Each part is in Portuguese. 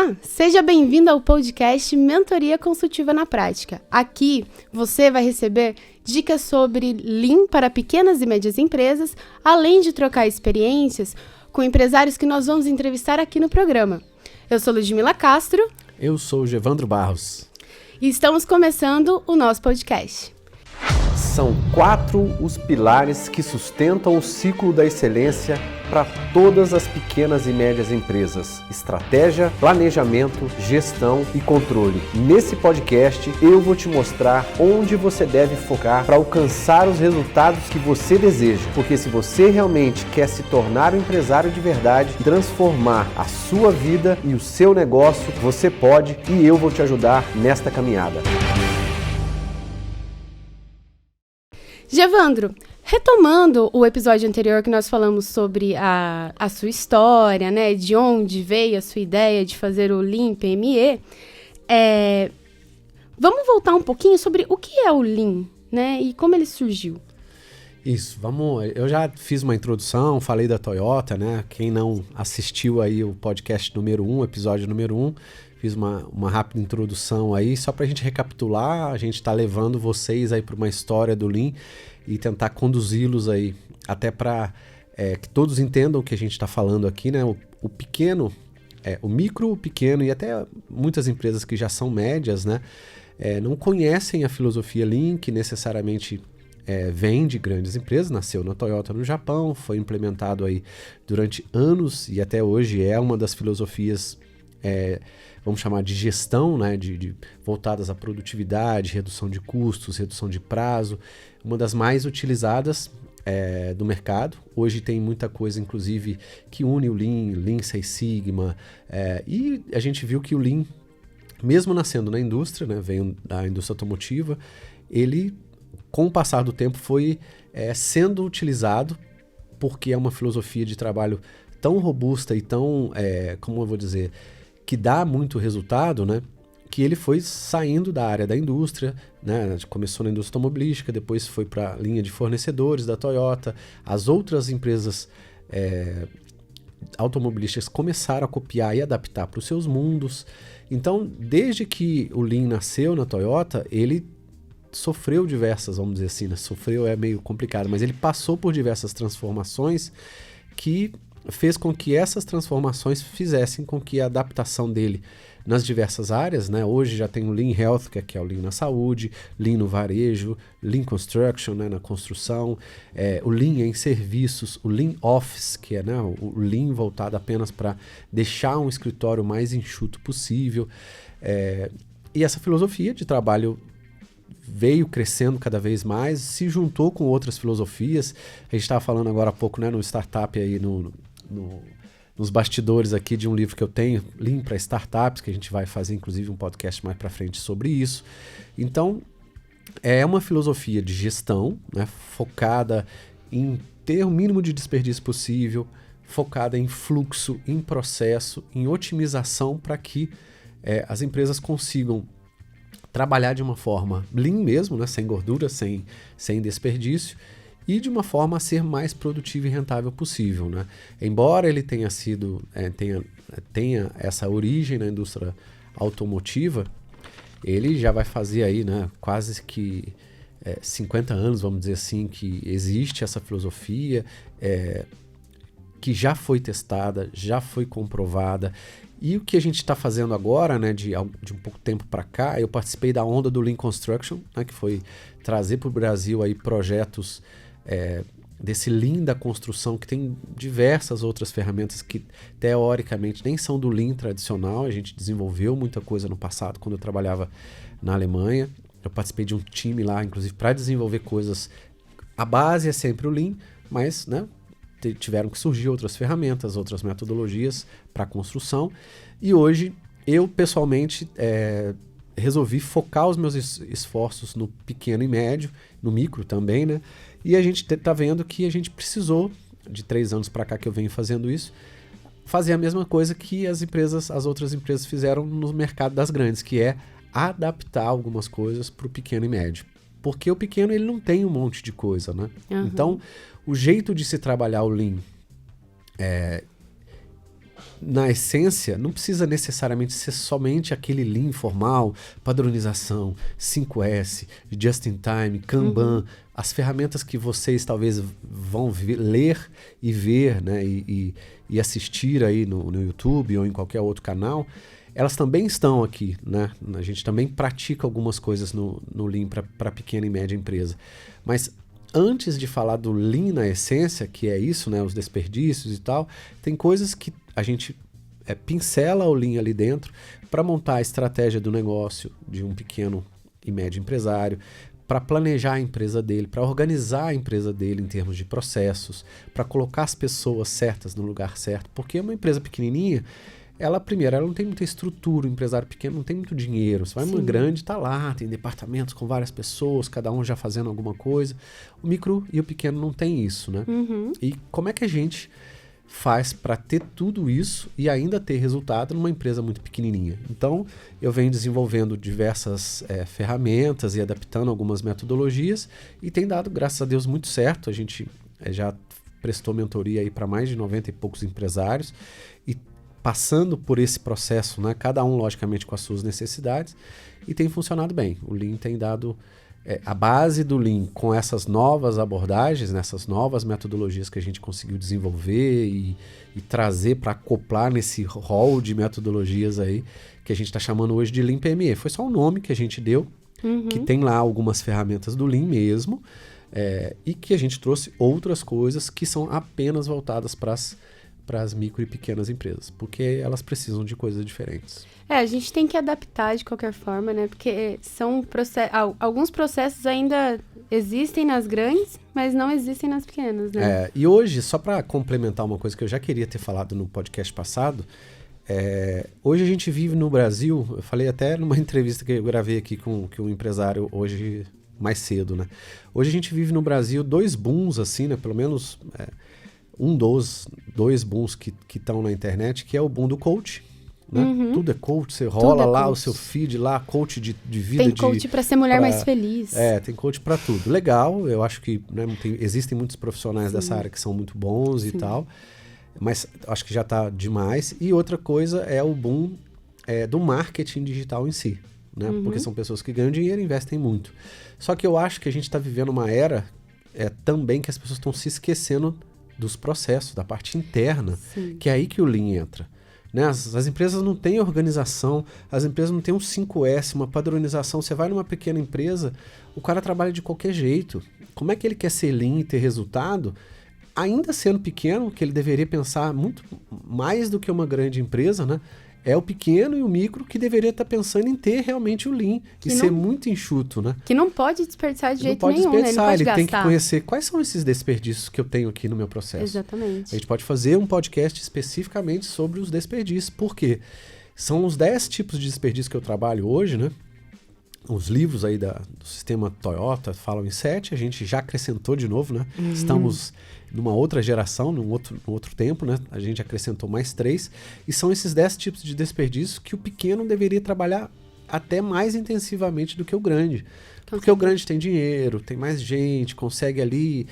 Olá, seja bem-vindo ao podcast Mentoria Consultiva na Prática. Aqui você vai receber dicas sobre Lean para pequenas e médias empresas, além de trocar experiências com empresários que nós vamos entrevistar aqui no programa. Eu sou Ludmila Castro. Eu sou o Gevandro Barros. E estamos começando o nosso podcast. São 4 os pilares que sustentam o ciclo da excelência para todas as pequenas e médias empresas: estratégia, planejamento, gestão e controle. Nesse podcast, eu vou te mostrar onde você deve focar para alcançar os resultados que você deseja. Porque se você realmente quer se tornar um empresário de verdade, transformar a sua vida e o seu negócio, você pode, e eu vou te ajudar nesta caminhada. Gevandro, retomando o episódio anterior que nós falamos sobre a sua história, né, de onde veio a sua ideia de fazer o Lean PME, vamos voltar um pouquinho sobre o que é o Lean, né, e como ele surgiu. Isso, eu já fiz uma introdução, falei da Toyota, né, quem não assistiu aí o podcast número 1, episódio número 1, fiz uma rápida introdução aí, só para a gente recapitular. A gente está levando vocês aí para uma história do Lean e tentar conduzi-los aí, até para que todos entendam o que a gente está falando aqui, né? O pequeno, o micro, o pequeno e até muitas empresas que já são médias, né? Não conhecem a filosofia Lean, que necessariamente vem de grandes empresas, nasceu na Toyota no Japão, foi implementado aí durante anos e até hoje é uma das filosofias vamos chamar de gestão, né, voltadas à produtividade, redução de custos, redução de prazo, uma das mais utilizadas do mercado. Hoje tem muita coisa, inclusive, que une o Lean Six Sigma, e a gente viu que o Lean, mesmo nascendo na indústria, né, veio da indústria automotiva, ele, com o passar do tempo, foi sendo utilizado porque é uma filosofia de trabalho tão robusta e tão, como eu vou dizer, que dá muito resultado, né? Que ele foi saindo da área da indústria, né? Começou na indústria automobilística, depois foi para a linha de fornecedores da Toyota. As outras empresas automobilísticas começaram a copiar e adaptar para os seus mundos. Então, desde que o Lean nasceu na Toyota, ele sofreu diversas, vamos dizer assim, né? Sofreu é meio complicado, mas ele passou por diversas transformações que fez com que essas transformações fizessem com que a adaptação dele nas diversas áreas, né? Hoje já tem o Lean Health, que é o Lean na saúde, Lean no varejo, Lean Construction, né, na construção, o Lean em serviços, o Lean Office, que é, né, o Lean voltado apenas para deixar um escritório mais enxuto possível. E essa filosofia de trabalho veio crescendo cada vez mais, se juntou com outras filosofias. A gente estava falando agora há pouco, né, no startup aí, nos bastidores aqui de um livro que eu tenho, Lean para Startups, que a gente vai fazer inclusive um podcast mais para frente sobre isso. Então, é uma filosofia de gestão, né, focada em ter o mínimo de desperdício possível, focada em fluxo, em processo, em otimização para que as empresas consigam trabalhar de uma forma lean mesmo, né, sem gordura, sem desperdício, e de uma forma a ser mais produtivo e rentável possível, né? Embora ele tenha sido, tenha essa origem na indústria automotiva, ele já vai fazer aí, né, quase que 50 anos, vamos dizer assim, que existe essa filosofia, que já foi testada, já foi comprovada. E o que a gente está fazendo agora, né, de um pouco tempo para cá, eu participei da onda do Lean Construction, né, que foi trazer para o Brasil aí projetos desse Lean da construção, que tem diversas outras ferramentas que teoricamente nem são do Lean tradicional. A gente desenvolveu muita coisa no passado, quando eu trabalhava na Alemanha. Eu participei de um time lá, inclusive, para desenvolver coisas. A base é sempre o Lean, mas, né, tiveram que surgir outras ferramentas, outras metodologias para construção. E hoje, eu pessoalmente resolvi focar os meus esforços no pequeno e médio, no micro também, né? E a gente está vendo que a gente precisou, de 3 anos para cá que eu venho fazendo isso, fazer a mesma coisa que as outras empresas fizeram no mercado das grandes, que é adaptar algumas coisas para o pequeno e médio. Porque o pequeno, ele não tem um monte de coisa, né? Uhum. Então, o jeito de se trabalhar o Lean na essência, não precisa necessariamente ser somente aquele Lean formal, padronização, 5S, Just in Time, Kanban, as ferramentas que vocês talvez vão ler e ver, né, e assistir aí no YouTube ou em qualquer outro canal, elas também estão aqui, né? A gente também pratica algumas coisas no Lean para pequena e média empresa. Mas antes de falar do Lean na essência, que é isso, né, os desperdícios e tal, tem coisas que a gente pincela o Lean ali dentro para montar a estratégia do negócio de um pequeno e médio empresário, para planejar a empresa dele, para organizar a empresa dele em termos de processos, para colocar as pessoas certas no lugar certo, porque uma empresa pequenininha, ela não tem muita estrutura, o empresário pequeno não tem muito dinheiro. Você vai numa grande, tá lá, tem departamentos com várias pessoas, cada um já fazendo alguma coisa. O micro e o pequeno não tem isso, né? E como é que a gente faz para ter tudo isso e ainda ter resultado numa empresa muito pequenininha? Então, eu venho desenvolvendo diversas ferramentas e adaptando algumas metodologias e tem dado, graças a Deus, muito certo. A gente já prestou mentoria aí para mais de 90 e poucos empresários e passando por esse processo, né, cada um, logicamente, com as suas necessidades, e tem funcionado bem. O Lean tem dado a base do Lean com essas novas abordagens, nessas novas metodologias que a gente conseguiu desenvolver e trazer para acoplar nesse rol de metodologias aí, que a gente está chamando hoje de Lean PME. Foi só um nome que a gente deu, que tem lá algumas ferramentas do Lean mesmo, e que a gente trouxe outras coisas que são apenas voltadas para as micro e pequenas empresas, porque elas precisam de coisas diferentes. A gente tem que adaptar de qualquer forma, né? Porque são alguns processos ainda existem nas grandes, mas não existem nas pequenas, né? E hoje, só para complementar uma coisa que eu já queria ter falado no podcast passado, hoje a gente vive no Brasil, eu falei até numa entrevista que eu gravei aqui com um empresário hoje mais cedo, né? Hoje a gente vive no Brasil 2 booms, assim, né? Pelo menos um dos 2 booms que estão na internet, que é o boom do coach, né? Tudo é coach, você rola lá coach. O seu feed lá, coach de vida. Tem coach para ser mulher mais feliz. Tem coach para tudo. Legal, eu acho que, né, existem muitos profissionais dessa área que são muito bons e tal, mas acho que já está demais. E outra coisa é o boom do marketing digital em si, né? Porque são pessoas que ganham dinheiro e investem muito. Só que eu acho que a gente está vivendo uma era também que as pessoas estão se esquecendo dos processos, da parte interna, que é aí que o Lean entra. Né? As empresas não têm organização, as empresas não têm um 5S, uma padronização. Você vai numa pequena empresa, o cara trabalha de qualquer jeito. Como é que ele quer ser Lean e ter resultado? Ainda sendo pequeno, que ele deveria pensar muito mais do que uma grande empresa, né? É o pequeno e o micro que deveria estar pensando em ter realmente o Lean e ser muito enxuto, né? Que não pode desperdiçar de jeito nenhum, né? Ele não pode desperdiçar, ele tem gastar. Que conhecer quais são esses desperdícios que eu tenho aqui no meu processo. Exatamente. A gente pode fazer um podcast especificamente sobre os desperdícios, porque são os 10 tipos de desperdício que eu trabalho hoje, né? Os livros aí do sistema Toyota falam em 7, a gente já acrescentou de novo, né? Estamos numa outra geração, num outro tempo, né? A gente acrescentou mais 3, e são esses 10 tipos de desperdício que o pequeno deveria trabalhar até mais intensivamente do que o grande. Porque o grande tem dinheiro, tem mais gente, consegue ali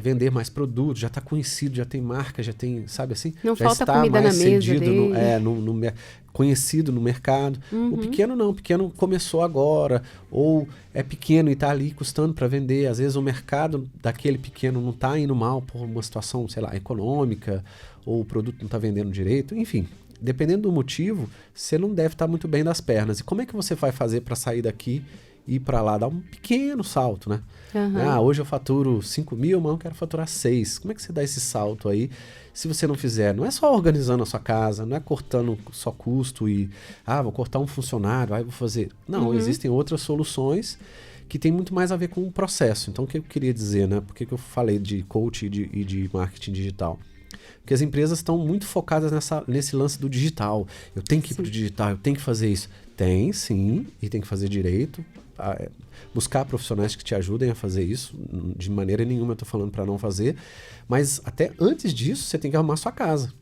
vender mais produtos, já está conhecido, já tem marca, já tem, sabe assim? Não já falta está comida mais na mesa conhecido no mercado. O pequeno não, o pequeno começou agora, ou é pequeno e está ali custando para vender. Às vezes o mercado daquele pequeno não está indo mal por uma situação, sei lá, econômica, ou o produto não está vendendo direito, enfim. Dependendo do motivo, você não deve estar muito bem das pernas. E como é que você vai fazer para sair daqui e ir para lá, dar um pequeno salto, né? Hoje eu faturo 5 mil, mas eu quero faturar 6. Como é que você dá esse salto aí? Se você não fizer, não é só organizando a sua casa, não é cortando só custo e, vou cortar um funcionário, aí vou fazer. Não, existem outras soluções que tem muito mais a ver com o processo. Então, o que eu queria dizer, né? Por que eu falei de coach e de marketing digital? Porque as empresas estão muito focadas nesse lance do digital. Eu tenho que ir para o digital, eu tenho que fazer isso. Tem, sim, e tem que fazer direito. Buscar profissionais que te ajudem a fazer isso. De maneira nenhuma eu estou falando para não fazer. Mas até antes disso, você tem que arrumar a sua casa.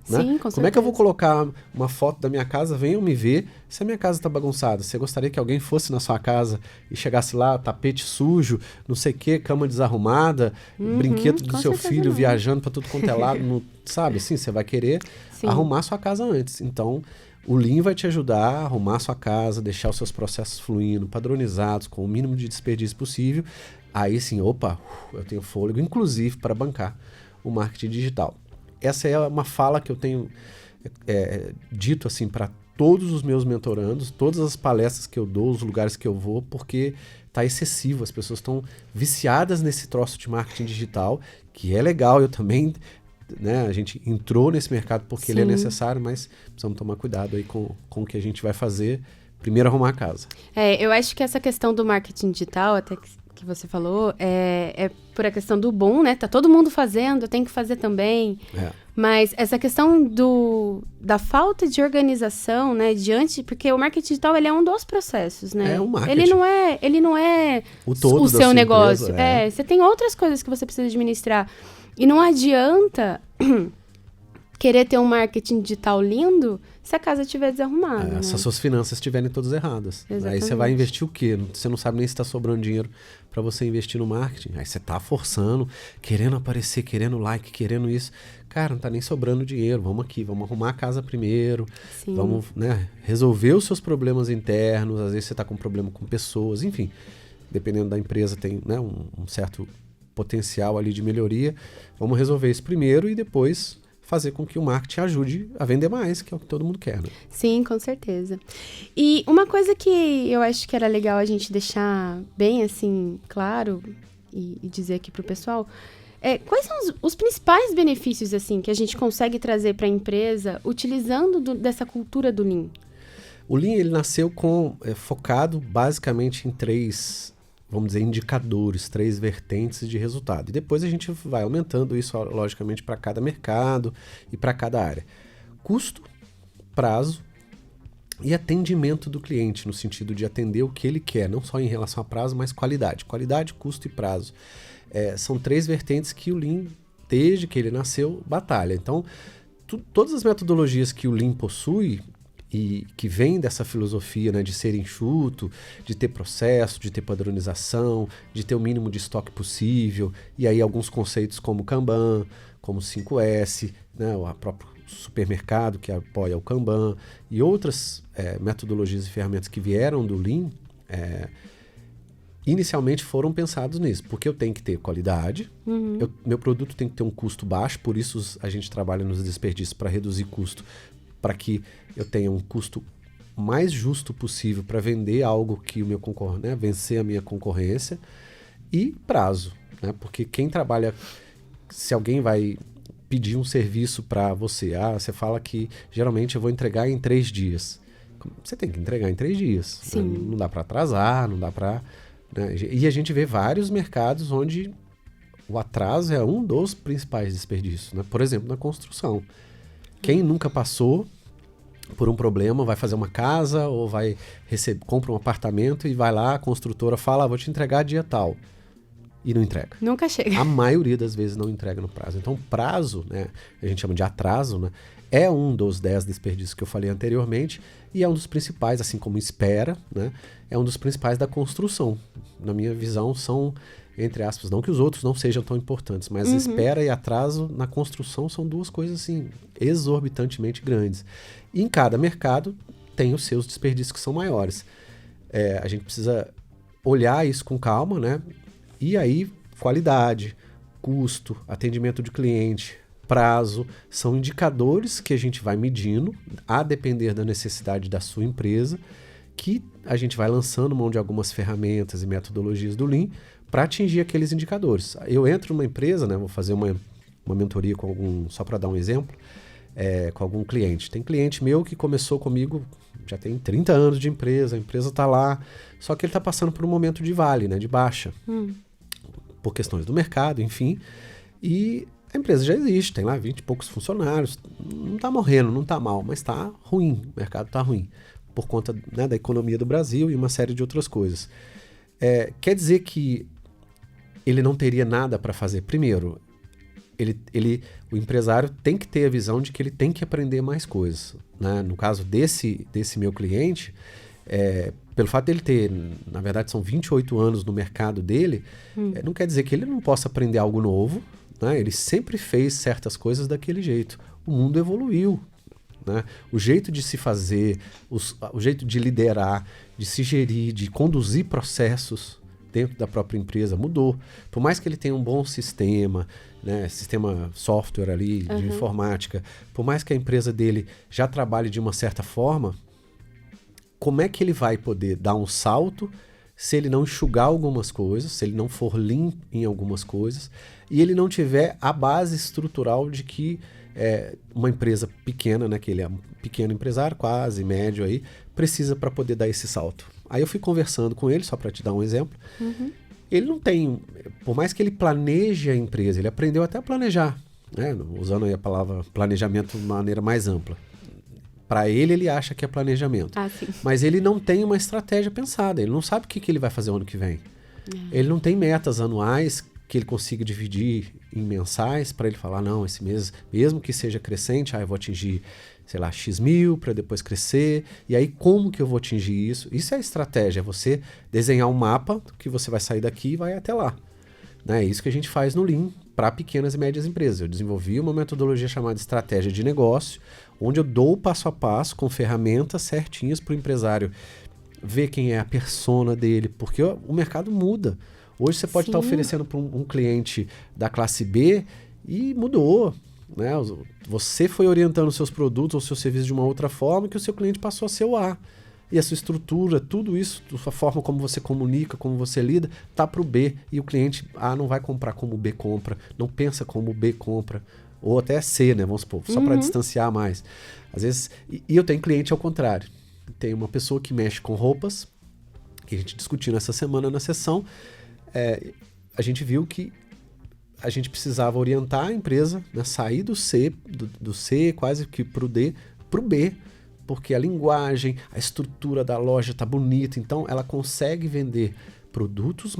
né? Sim, com Como é que eu vou certeza. colocar uma foto da minha casa, venham me ver, se a minha casa tá bagunçada? Você gostaria que alguém fosse na sua casa e chegasse lá, tapete sujo, não sei o que, cama desarrumada, brinquedo do com seu certeza filho não. viajando para tudo quanto é lado, sabe? Assim, você vai querer Sim. arrumar sua casa antes. Então, o Lean vai te ajudar a arrumar sua casa, deixar os seus processos fluindo, padronizados, com o mínimo de desperdício possível. Aí sim, opa, eu tenho fôlego, inclusive, para bancar o marketing digital. Essa é uma fala que eu tenho dito assim para todos os meus mentorandos, todas as palestras que eu dou, os lugares que eu vou, porque tá excessivo, as pessoas estão viciadas nesse troço de marketing digital, que é legal, eu também, né, a gente entrou nesse mercado porque ele é Sim. necessário, mas precisamos tomar cuidado aí com o que a gente vai fazer, primeiro arrumar a casa. Eu acho que essa questão do marketing digital, até que você falou, é por a questão do boom, né? Tá todo mundo fazendo, eu tenho que fazer também. Mas essa questão da falta de organização, né, porque o marketing digital, ele é um dos processos, né? É um marketing. Ele não é o todo o da seu sua negócio. empresa, Você tem outras coisas que você precisa administrar. E não adianta querer ter um marketing digital lindo se a casa estiver desarrumada, né? Se as suas finanças estiverem todas erradas. Exatamente. Aí você vai investir o quê? Você não sabe nem se está sobrando dinheiro para você investir no marketing. Aí você está forçando, querendo aparecer, querendo like, querendo isso. Cara, não está nem sobrando dinheiro. Vamos aqui, vamos arrumar a casa primeiro. Sim. Vamos, né, resolver os seus problemas internos. Às vezes você está com problema com pessoas. Enfim, dependendo da empresa tem, né, um certo potencial ali de melhoria. Vamos resolver isso primeiro e depois fazer com que o marketing ajude a vender mais, que é o que todo mundo quer, né? Sim, com certeza. E uma coisa que eu acho que era legal a gente deixar bem, assim, claro e dizer aqui pro pessoal, quais são os principais benefícios, assim, que a gente consegue trazer para a empresa utilizando dessa cultura do Lean? O Lean, ele nasceu focado basicamente em 3, vamos dizer, indicadores, 3 vertentes de resultado. E depois a gente vai aumentando isso, logicamente, para cada mercado e para cada área. Custo, prazo e atendimento do cliente, no sentido de atender o que ele quer, não só em relação a prazo, mas qualidade. Qualidade, custo e prazo. São 3 vertentes que o Lean, desde que ele nasceu, batalha. Então, todas as metodologias que o Lean possui e que vem dessa filosofia, né, de ser enxuto, de ter processo, de ter padronização, de ter o mínimo de estoque possível, e aí alguns conceitos como Kanban, como 5S, né, o próprio supermercado que apoia o Kanban, e outras metodologias e ferramentas que vieram do Lean, inicialmente foram pensados nisso, porque eu tenho que ter qualidade, meu produto tem que ter um custo baixo, por isso a gente trabalha nos desperdícios para reduzir custo, para que eu tenha um custo mais justo possível para vender algo que o meu concorrente, né, vencer a minha concorrência, e prazo, né, porque quem trabalha, se alguém vai pedir um serviço para você, você fala que geralmente eu vou entregar em 3 dias, você tem que entregar em 3 dias, né? Não dá para atrasar, não dá para, né? E a gente vê vários mercados onde o atraso é um dos principais desperdícios, né? Por exemplo, na construção. Quem nunca passou por um problema, vai fazer uma casa ou compra um apartamento e vai lá, a construtora fala, vou te entregar dia tal. E não entrega. Nunca chega. A maioria das vezes não entrega no prazo. Então, prazo, né, a gente chama de atraso, né, é um dos 10 desperdícios que eu falei anteriormente e é um dos principais, assim como espera, né, é um dos principais da construção. Na minha visão, são, entre aspas, não que os outros não sejam tão importantes, mas espera e atraso na construção são 2 coisas assim, exorbitantemente grandes. E em cada mercado tem os seus desperdícios que são maiores. A gente precisa olhar isso com calma, né? E aí, qualidade, custo, atendimento de cliente, prazo, são indicadores que a gente vai medindo, a depender da necessidade da sua empresa, que a gente vai lançando mão de algumas ferramentas e metodologias do Lean para atingir aqueles indicadores. Eu entro numa empresa, né, vou fazer uma mentoria com só para dar um exemplo, com algum cliente. Tem cliente meu que começou comigo, já tem 30 anos de empresa, a empresa está lá, só que ele está passando por um momento de vale, né, de baixa, por questões do mercado, enfim, e a empresa já existe, tem lá 20 e poucos funcionários, não está morrendo, não está mal, mas está ruim, o mercado está ruim, por conta, né, da economia do Brasil e uma série de outras coisas. Quer dizer que ele não teria nada para fazer? Primeiro, o empresário tem que ter a visão de que ele tem que aprender mais coisas, né? No caso desse meu cliente, pelo fato dele ter, na verdade são 28 anos no mercado dele, não quer dizer que ele não possa aprender algo novo, né? Ele sempre fez certas coisas daquele jeito. O mundo evoluiu, né? O jeito de se fazer, o jeito de liderar, de se gerir, de conduzir processos dentro da própria empresa mudou. Por mais que ele tenha um bom sistema, né, sistema software ali de informática, por mais que a empresa dele já trabalhe de uma certa forma, como é que ele vai poder dar um salto se ele não enxugar algumas coisas, se ele não for lean em algumas coisas e ele não tiver a base estrutural de que uma empresa pequena, né, que ele é um pequeno empresário, quase médio aí, precisa para poder dar esse salto. Aí eu fui conversando com ele, só para te dar um exemplo. Ele não tem, por mais que ele planeje a empresa, ele aprendeu até a planejar, né, usando aí a palavra planejamento de maneira mais ampla. Para ele acha que é planejamento. Mas ele não tem uma estratégia pensada, ele não sabe o que ele vai fazer o ano que vem. Ele não tem metas anuais que ele consiga dividir em mensais para ele falar, não, esse mês, mesmo que seja crescente, eu vou atingir, sei lá, X mil para depois crescer, e aí como que eu vou atingir isso? Isso é estratégia, é você desenhar um mapa que você vai sair daqui e vai até lá. Né? É isso que a gente faz no Lean para pequenas e médias empresas. Eu desenvolvi uma metodologia chamada estratégia de negócio, onde eu dou o passo a passo com ferramentas certinhas para o empresário ver quem é a persona dele, porque o mercado muda. Hoje você pode estar oferecendo para um cliente da classe B e mudou. Né? Você foi orientando os seus produtos ou seus serviços de uma outra forma que o seu cliente passou a ser o A. E a sua estrutura, tudo isso, a sua forma como você comunica, como você lida, tá para o B. E o cliente A não vai comprar como o B compra, não pensa como o B compra. Ou até C, né? Vamos supor, só para distanciar mais. Às vezes, e eu tenho cliente ao contrário. Tem uma pessoa que mexe com roupas, que a gente discutiu nessa semana na sessão. A gente viu que a gente precisava orientar a empresa, né, sair do C quase que para o D, para o B, porque a linguagem, a estrutura da loja está bonita, então ela consegue vender produtos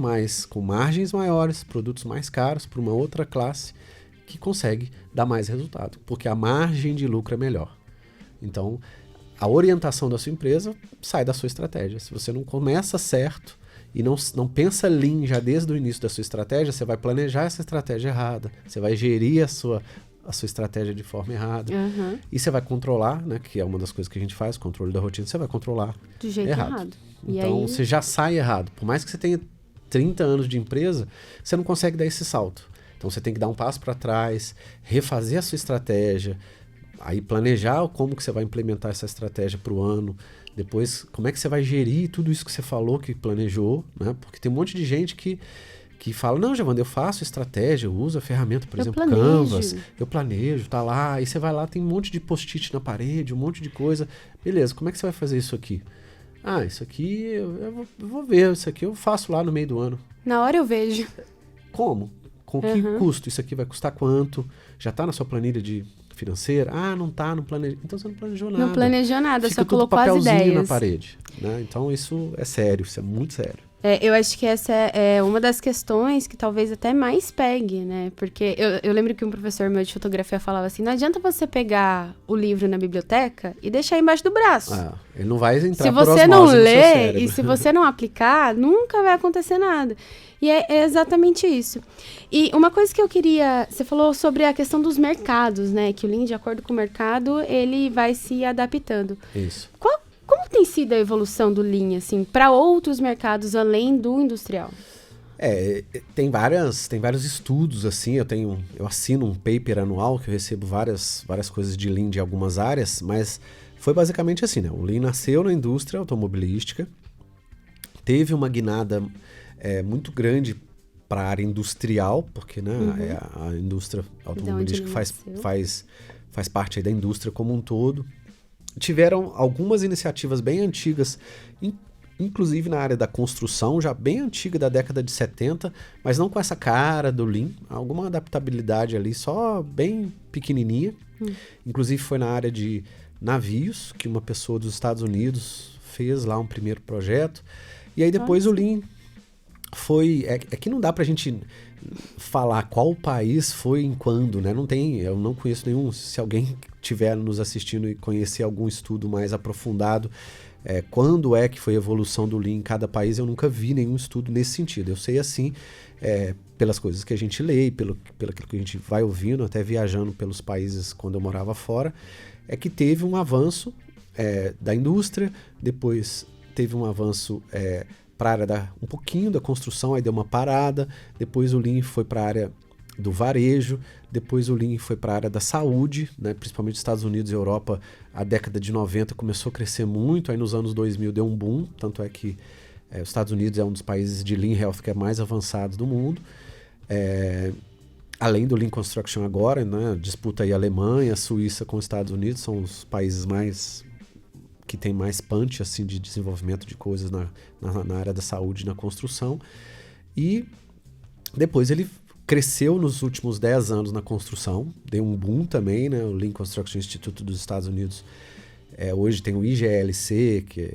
com margens maiores, produtos mais caros para uma outra classe que consegue dar mais resultado, porque a margem de lucro é melhor. Então, a orientação da sua empresa sai da sua estratégia. Se você não começa certo, e não pensa lean já desde o início da sua estratégia, você vai planejar essa estratégia errada, você vai gerir a sua estratégia de forma errada, e você vai controlar, né, que é uma das coisas que a gente faz, controle da rotina, você vai controlar do jeito errado. Então, você já sai errado. Por mais que você tenha 30 anos de empresa, você não consegue dar esse salto. Então, você tem que dar um passo para trás, refazer a sua estratégia, aí planejar como que você vai implementar essa estratégia para o ano. Depois, como é que você vai gerir tudo isso que você falou, que planejou, né? Porque tem um monte de gente que fala, não, Giovanni, eu faço estratégia, eu uso a ferramenta, por exemplo, Canvas, eu planejo, tá lá, aí você vai lá, tem um monte de post-it na parede, um monte de coisa. Beleza, como é que você vai fazer isso aqui? Ah, isso aqui eu vou ver, isso aqui eu faço lá no meio do ano. Na hora eu vejo. Como? Com que custo? Isso aqui vai custar quanto? Já tá na sua planilha financeira? Ah, não tá, não planejou. Então você não planejou nada. Não planejou nada, fica só colocou as ideias na parede. Né? Então isso é sério, isso é muito sério. Eu acho que essa é uma das questões que talvez até mais pegue, né? Porque eu lembro que um professor meu de fotografia falava assim, não adianta você pegar o livro na biblioteca e deixar embaixo do braço. Ele não vai entrar se por você osmose não no seu ler cérebro. e se você não aplicar, nunca vai acontecer nada. E é exatamente isso. E uma coisa que eu queria... Você falou sobre a questão dos mercados, né? Que o Lean, de acordo com o mercado, ele vai se adaptando. Isso. Como tem sido a evolução do Lean, assim, para outros mercados além do industrial? Tem vários estudos, assim, eu assino um paper anual que eu recebo várias coisas de Lean de algumas áreas, mas foi basicamente assim, né? O Lean nasceu na indústria automobilística, teve uma guinada muito grande para a área industrial, porque né, a indústria automobilística faz parte aí da indústria como um todo. Tiveram algumas iniciativas bem antigas, inclusive na área da construção, já bem antiga da década de 70, mas não com essa cara do Lean, alguma adaptabilidade ali, só bem pequenininha. Inclusive foi na área de navios, que uma pessoa dos Estados Unidos fez lá um primeiro projeto. E aí depois o Lean É que não dá pra gente falar qual país foi em quando, né? Não tem, eu não conheço nenhum. Se alguém estiver nos assistindo e conhecer algum estudo mais aprofundado, quando é que foi a evolução do Lean em cada país, eu nunca vi nenhum estudo nesse sentido. Eu sei assim, pelas coisas que a gente lê, pelo que a gente vai ouvindo, até viajando pelos países quando eu morava fora, é que teve um avanço da indústria, depois teve um avanço para a área um pouquinho da construção, aí deu uma parada, depois o Lean foi para a área do varejo, depois o Lean foi para a área da saúde, né, principalmente nos Estados Unidos e Europa, a década de 90 começou a crescer muito, aí nos anos 2000 deu um boom, tanto é que os Estados Unidos é um dos países de Lean Healthcare mais avançados do mundo, além do Lean Construction agora, né, disputa aí a Alemanha, a Suíça com os Estados Unidos, são os países que tem mais punch assim, de desenvolvimento de coisas na área da saúde e na construção. E depois ele cresceu nos últimos 10 anos na construção, deu um boom também, né? O Lean Construction Institute dos Estados Unidos, hoje tem o IGLC, que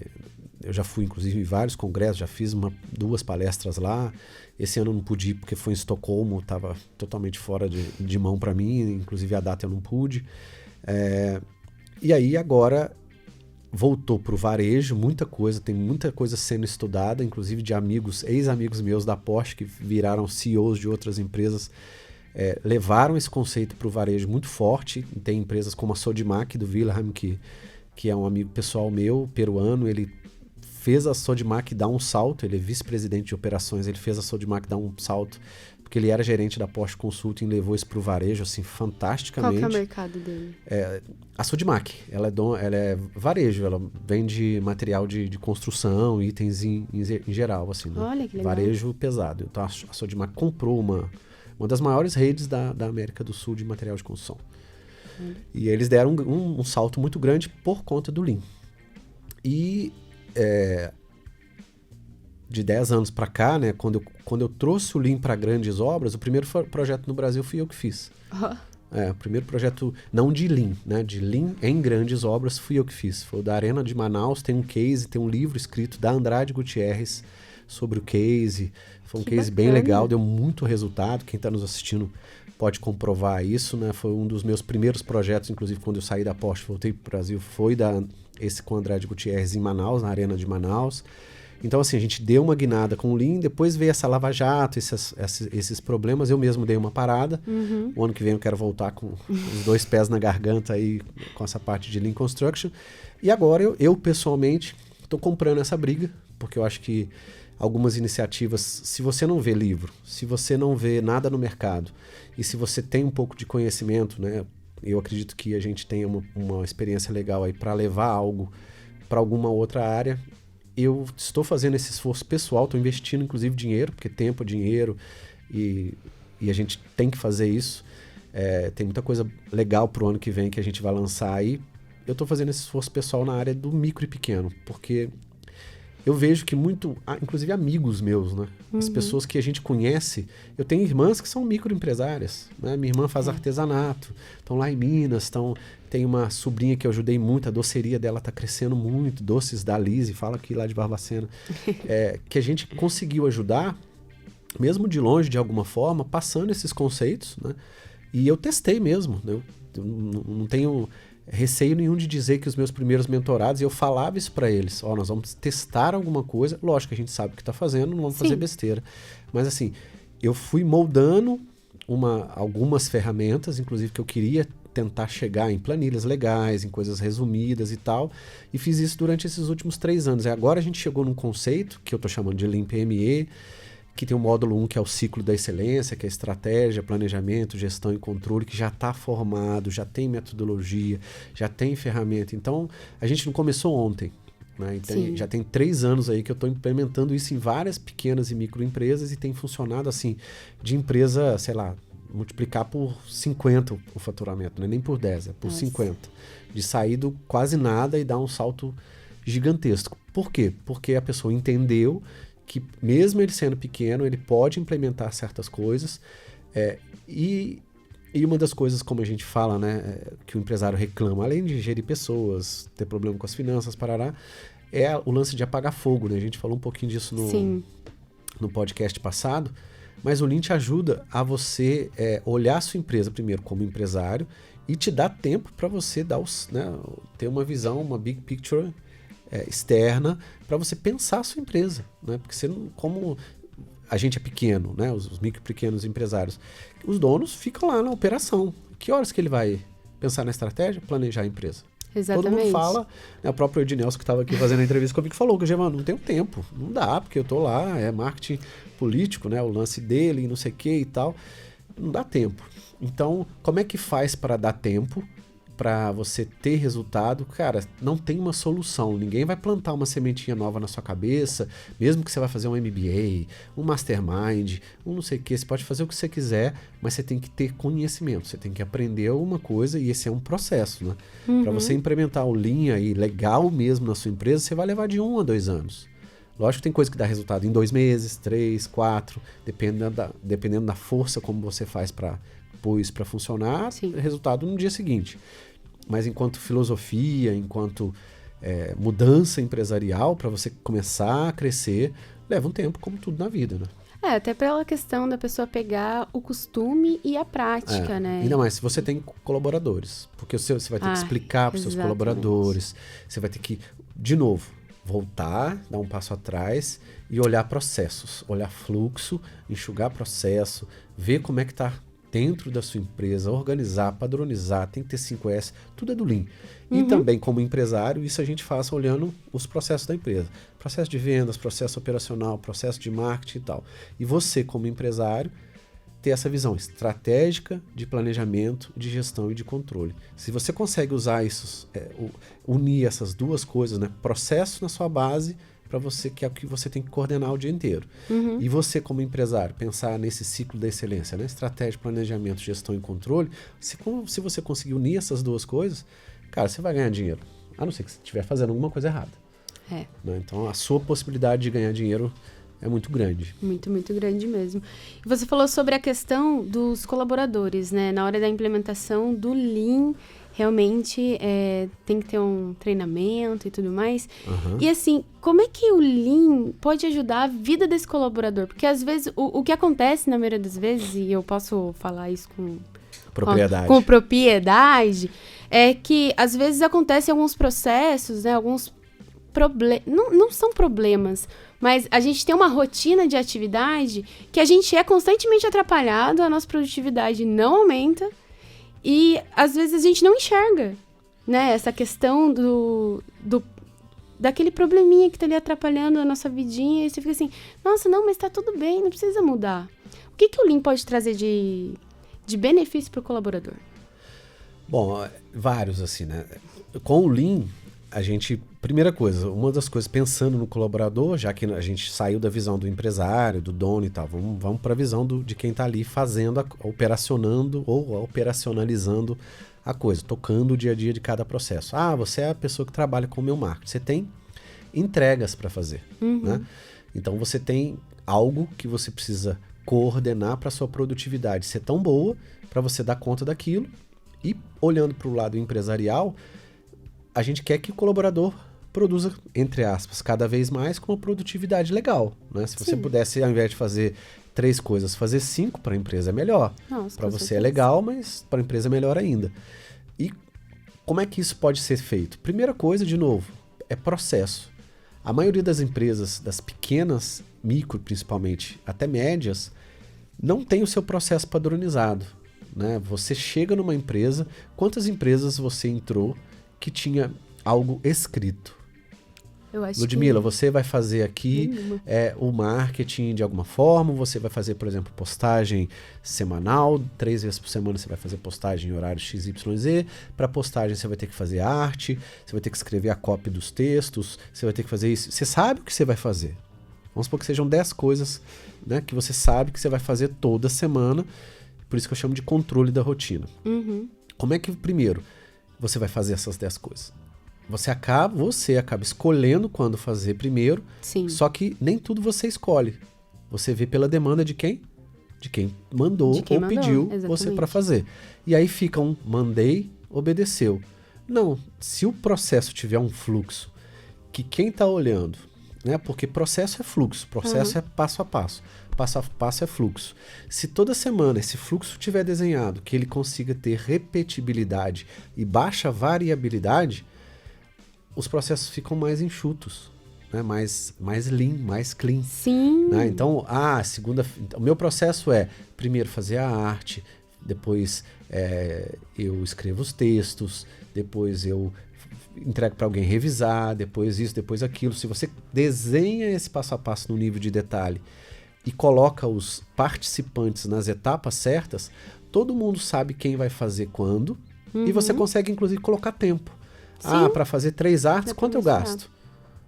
eu já fui inclusive em vários congressos, já fiz 2 palestras lá. Esse ano eu não pude ir porque foi em Estocolmo, estava totalmente fora de mão para mim, inclusive a data eu não pude. E aí agora voltou para o varejo, tem muita coisa sendo estudada, inclusive de ex-amigos meus da Porsche, que viraram CEOs de outras empresas, levaram esse conceito para o varejo muito forte. Tem empresas como a Sodimac do Wilhelm, que é um amigo pessoal meu, peruano, ele fez a Sodimac dar um salto, ele é vice-presidente de operações, ele fez a Sodimac dar um salto, porque ele era gerente da Porsche Consulting e levou isso para o varejo, assim, fantasticamente. Qual que é o mercado dele? A Sodimac, ela é varejo, ela vende material de construção, itens em geral, assim, né? Olha que legal. Varejo pesado. Então a Sodimac comprou uma das maiores redes da América do Sul de material de construção. E eles deram um salto muito grande por conta do Lean. E de 10 anos para cá, né, quando eu trouxe o Lean para grandes obras, o primeiro projeto no Brasil fui eu que fiz. O primeiro projeto, não de Lean, né, de Lean em grandes obras, fui eu que fiz. Foi o da Arena de Manaus, tem um case, tem um livro escrito da Andrade Gutierrez sobre o case. Foi um case bem legal, deu muito resultado. Quem está nos assistindo pode comprovar isso, né? Foi um dos meus primeiros projetos, inclusive quando eu saí da Porsche, voltei para o Brasil, foi esse com a Andrade Gutierrez em Manaus, na Arena de Manaus. Então, assim, a gente deu uma guinada com o Lean, depois veio essa lava-jato, esses problemas, eu mesmo dei uma parada. O ano que vem eu quero voltar com os 2 pés na garganta aí, com essa parte de Lean Construction. E agora eu pessoalmente, estou comprando essa briga, porque eu acho que algumas iniciativas, se você não vê livro, se você não vê nada no mercado, e se você tem um pouco de conhecimento, né, eu acredito que a gente tenha uma experiência legal aí para levar algo para alguma outra área. Eu estou fazendo esse esforço pessoal, estou investindo inclusive dinheiro, porque tempo é dinheiro e a gente tem que fazer isso. Tem muita coisa legal para o ano que vem que a gente vai lançar aí. Eu estou fazendo esse esforço pessoal na área do micro e pequeno, porque eu vejo que inclusive amigos meus, né? As pessoas que a gente conhece, eu tenho irmãs que são microempresárias, né? Minha irmã faz artesanato, estão lá em Minas, tem uma sobrinha que eu ajudei muito, a doceria dela está crescendo muito, Doces da Lise, fala aqui lá de Barbacena, que a gente conseguiu ajudar, mesmo de longe, de alguma forma, passando esses conceitos, né? E eu testei mesmo, né? Eu não tenho receio nenhum de dizer que os meus primeiros mentorados, eu falava isso para eles, nós vamos testar alguma coisa, lógico que a gente sabe o que está fazendo, não vamos fazer besteira, mas assim, eu fui moldando algumas ferramentas, inclusive que eu queria tentar chegar em planilhas legais, em coisas resumidas e tal, e fiz isso durante esses últimos 3 anos, e agora a gente chegou num conceito, que eu estou chamando de Lean PME, que tem o módulo 1, que é o ciclo da excelência, que é estratégia, planejamento, gestão e controle, que já está formado, já tem metodologia, já tem ferramenta. Então, a gente não começou ontem, né? Então, já tem 3 anos aí que eu estou implementando isso em várias pequenas e microempresas e tem funcionado assim, de empresa, sei lá, multiplicar por 50 o faturamento, não é nem por 10, é por 50. De sair do quase nada e dar um salto gigantesco. Por quê? Porque a pessoa entendeu que mesmo ele sendo pequeno, ele pode implementar certas coisas, e uma das coisas, como a gente fala, né, que o empresário reclama, além de gerir pessoas, ter problema com as finanças, parará, é o lance de apagar fogo, né? A gente falou um pouquinho disso no podcast passado, mas o Lean te ajuda a você olhar a sua empresa primeiro como empresário e te dá tempo para você ter uma visão, uma big picture externa para você pensar a sua empresa, né? Porque você não, como a gente é pequeno, né? Os micro e pequenos empresários, os donos ficam lá na operação. Que horas que ele vai pensar na estratégia, planejar a empresa? Exatamente. Todo mundo fala, né, o próprio Ednelson que estava aqui fazendo a entrevista comigo falou que não tenho tempo, não dá, porque eu tô lá, é marketing político, né, o lance dele, não sei o que e tal, não dá tempo. Então, como é que faz para dar tempo, para você ter resultado? Cara, não tem uma solução, ninguém vai plantar uma sementinha nova na sua cabeça, mesmo que você vai fazer um MBA, um Mastermind, um não sei o que, você pode fazer o que você quiser, mas você tem que ter conhecimento, você tem que aprender alguma coisa e esse é um processo, né? Para você implementar o Lean aí legal mesmo na sua empresa, você vai levar de 1 a 2 anos. Lógico que tem coisa que dá resultado em 2 meses, 3, 4, dependendo da força como você faz para pôr isso para funcionar, resultado no dia seguinte. Mas enquanto filosofia, enquanto mudança empresarial, para você começar a crescer, leva um tempo, como tudo na vida, né? Até pela questão da pessoa pegar o costume e a prática, né? Ainda mais se você tem colaboradores, porque você vai ter que explicar para os seus colaboradores, você vai ter que, de novo, voltar, dar um passo atrás e olhar processos, olhar fluxo, enxugar processo, ver como é que está dentro da sua empresa, organizar, padronizar, tem que ter 5S, tudo é do Lean. E também, como empresário, isso a gente faz olhando os processos da empresa. Processo de vendas, processo operacional, processo de marketing e tal. E você, como empresário, ter essa visão estratégica de planejamento, de gestão e de controle. Se você consegue usar isso, unir essas duas coisas, né? Processo na sua base, para você, que é o que você tem que coordenar o dia inteiro. E você, como empresário, pensar nesse ciclo da excelência, né? Estratégia, planejamento, gestão e controle. Se você conseguir unir essas duas coisas, cara, você vai ganhar dinheiro. A não ser que você estiver fazendo alguma coisa errada. Né? Então, a sua possibilidade de ganhar dinheiro é muito grande. Muito, muito grande mesmo. E você falou sobre a questão dos colaboradores, né? Na hora da implementação do Lean, realmente tem que ter um treinamento e tudo mais. E assim, como é que o Lean pode ajudar a vida desse colaborador? Porque às vezes, o que acontece na maioria das vezes, e eu posso falar isso com propriedade, é que às vezes acontecem alguns processos, né? Alguns problemas, não são problemas, mas a gente tem uma rotina de atividade que a gente é constantemente atrapalhado, a nossa produtividade não aumenta e às vezes a gente não enxerga, né? Essa questão daquele probleminha que tá ali atrapalhando a nossa vidinha e você fica assim, nossa, não, mas tá tudo bem, não precisa mudar. O que o Lean pode trazer de benefício para o colaborador? Bom, vários assim, né? Com o Lean, primeira coisa, uma das coisas, pensando no colaborador, já que a gente saiu da visão do empresário, do dono e tal, vamos para a visão de quem está ali fazendo, operacionando ou operacionalizando a coisa, tocando o dia a dia de cada processo. Você é a pessoa que trabalha com o meu marketing, você tem entregas para fazer, né? Então você tem algo que você precisa coordenar para sua produtividade ser tão boa para você dar conta daquilo. E olhando para o lado empresarial, a gente quer que o colaborador produza, entre aspas, cada vez mais com uma produtividade legal, né? Se você pudesse, ao invés de fazer 3 coisas, fazer 5 para a empresa é melhor. Para você é legal, mas para a empresa é melhor ainda. E como é que isso pode ser feito? Primeira coisa, de novo, é processo. A maioria das empresas, das pequenas, micro principalmente, até médias, não tem o seu processo padronizado, né? Você chega numa empresa, quantas empresas você entrou que tinha algo escrito? Eu acho Ludmila, você vai fazer aqui o marketing de alguma forma, você vai fazer, por exemplo, postagem semanal, 3 vezes por semana você vai fazer postagem em horário XYZ, para postagem você vai ter que fazer arte, você vai ter que escrever a copy dos textos, você vai ter que fazer isso. Você sabe o que você vai fazer. Vamos supor que sejam 10 coisas, né, que você sabe que você vai fazer toda semana, por isso que eu chamo de controle da rotina. Como é que, primeiro, você vai fazer essas 10 coisas? Você acaba escolhendo quando fazer primeiro, só que nem tudo você escolhe. Você vê pela demanda de quem? De quem mandou pediu você para fazer. E aí fica mandei, obedeceu. Não, se o processo tiver um fluxo que quem está olhando né? Porque processo é fluxo, processo é passo a passo. Passo a passo é fluxo. Se toda semana esse fluxo tiver desenhado, que ele consiga ter repetibilidade e baixa variabilidade, os processos ficam mais enxutos, né? mais lean, mais clean. Sim. Né? Então, o meu processo é primeiro fazer a arte, depois eu escrevo os textos, depois eu entrego para alguém revisar, depois isso, depois aquilo. Se você desenha esse passo a passo no nível de detalhe e coloca os participantes nas etapas certas, todo mundo sabe quem vai fazer quando, e você consegue, inclusive, colocar tempo. Sim. Para fazer 3 artes, quanto eu gasto?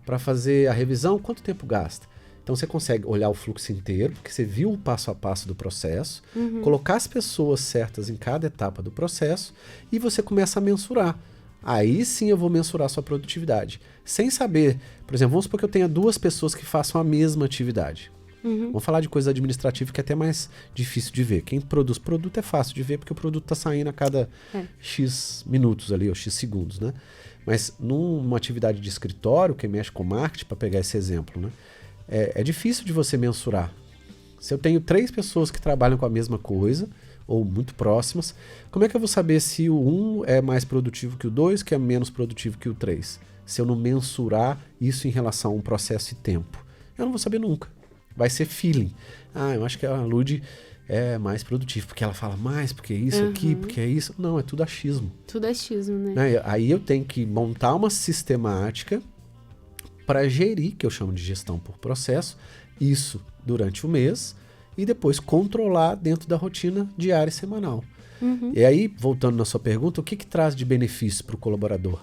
Para fazer a revisão, quanto tempo gasta? Então você consegue olhar o fluxo inteiro, porque você viu o passo a passo do processo, colocar as pessoas certas em cada etapa do processo, e você começa a mensurar. Aí sim eu vou mensurar a sua produtividade. Sem saber, por exemplo, vamos supor que eu tenha 2 pessoas que façam a mesma atividade. Vamos falar de coisa administrativa que é até mais difícil de ver. Quem produz produto é fácil de ver porque o produto está saindo a cada X minutos ali, ou X segundos, né? Mas numa atividade de escritório, que mexe com marketing, para pegar esse exemplo, né? É difícil de você mensurar. Se eu tenho 3 pessoas que trabalham com a mesma coisa, ou muito próximas, como é que eu vou saber se o 1 é mais produtivo que o 2, que é menos produtivo que o 3? Se eu não mensurar isso em relação a um processo e tempo. Eu não vou saber nunca. Vai ser feeling. Eu acho que a Lud é mais produtiva, porque ela fala mais, porque é isso aqui, porque é isso. Não, é tudo achismo. Tudo achismo, né? Aí eu tenho que montar uma sistemática para gerir, que eu chamo de gestão por processo, isso durante o mês, e depois controlar dentro da rotina diária e semanal. E aí, voltando na sua pergunta, o que traz de benefício para o colaborador?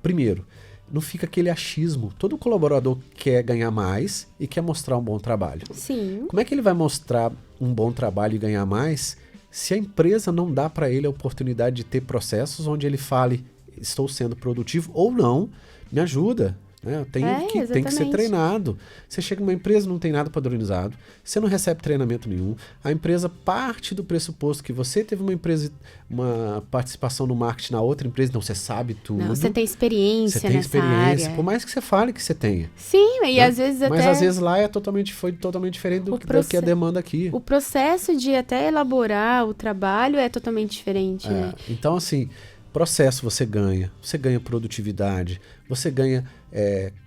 Primeiro, não fica aquele achismo. Todo colaborador quer ganhar mais e quer mostrar um bom trabalho. Sim. Como é que ele vai mostrar um bom trabalho e ganhar mais se a empresa não dá para ele a oportunidade de ter processos onde ele fale, estou sendo produtivo ou não, me ajuda. Né? Tem que ser treinado. Você chega numa empresa, não tem nada padronizado, você não recebe treinamento nenhum, a empresa parte do pressuposto que você teve uma participação no marketing na outra empresa, então você sabe tudo. Não, você tem experiência nessa área. Por mais que você fale que você tenha. Sim, e às vezes até... Mas às vezes lá foi totalmente diferente do que a demanda aqui. O processo de até elaborar o trabalho é totalmente diferente, né? Então, assim, processo você ganha produtividade, você ganha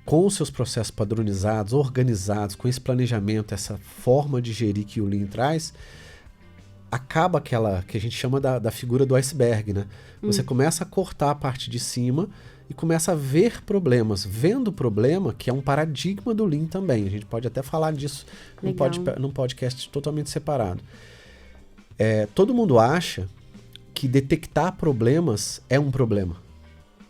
com os seus processos padronizados, organizados, com esse planejamento, essa forma de gerir que o Lean traz, acaba aquela que a gente chama da figura do iceberg, né? Você começa a cortar a parte de cima e começa a ver problemas. Vendo o problema, que é um paradigma do Lean também. A gente pode até falar disso num podcast totalmente separado. Todo mundo acha que detectar problemas é um problema.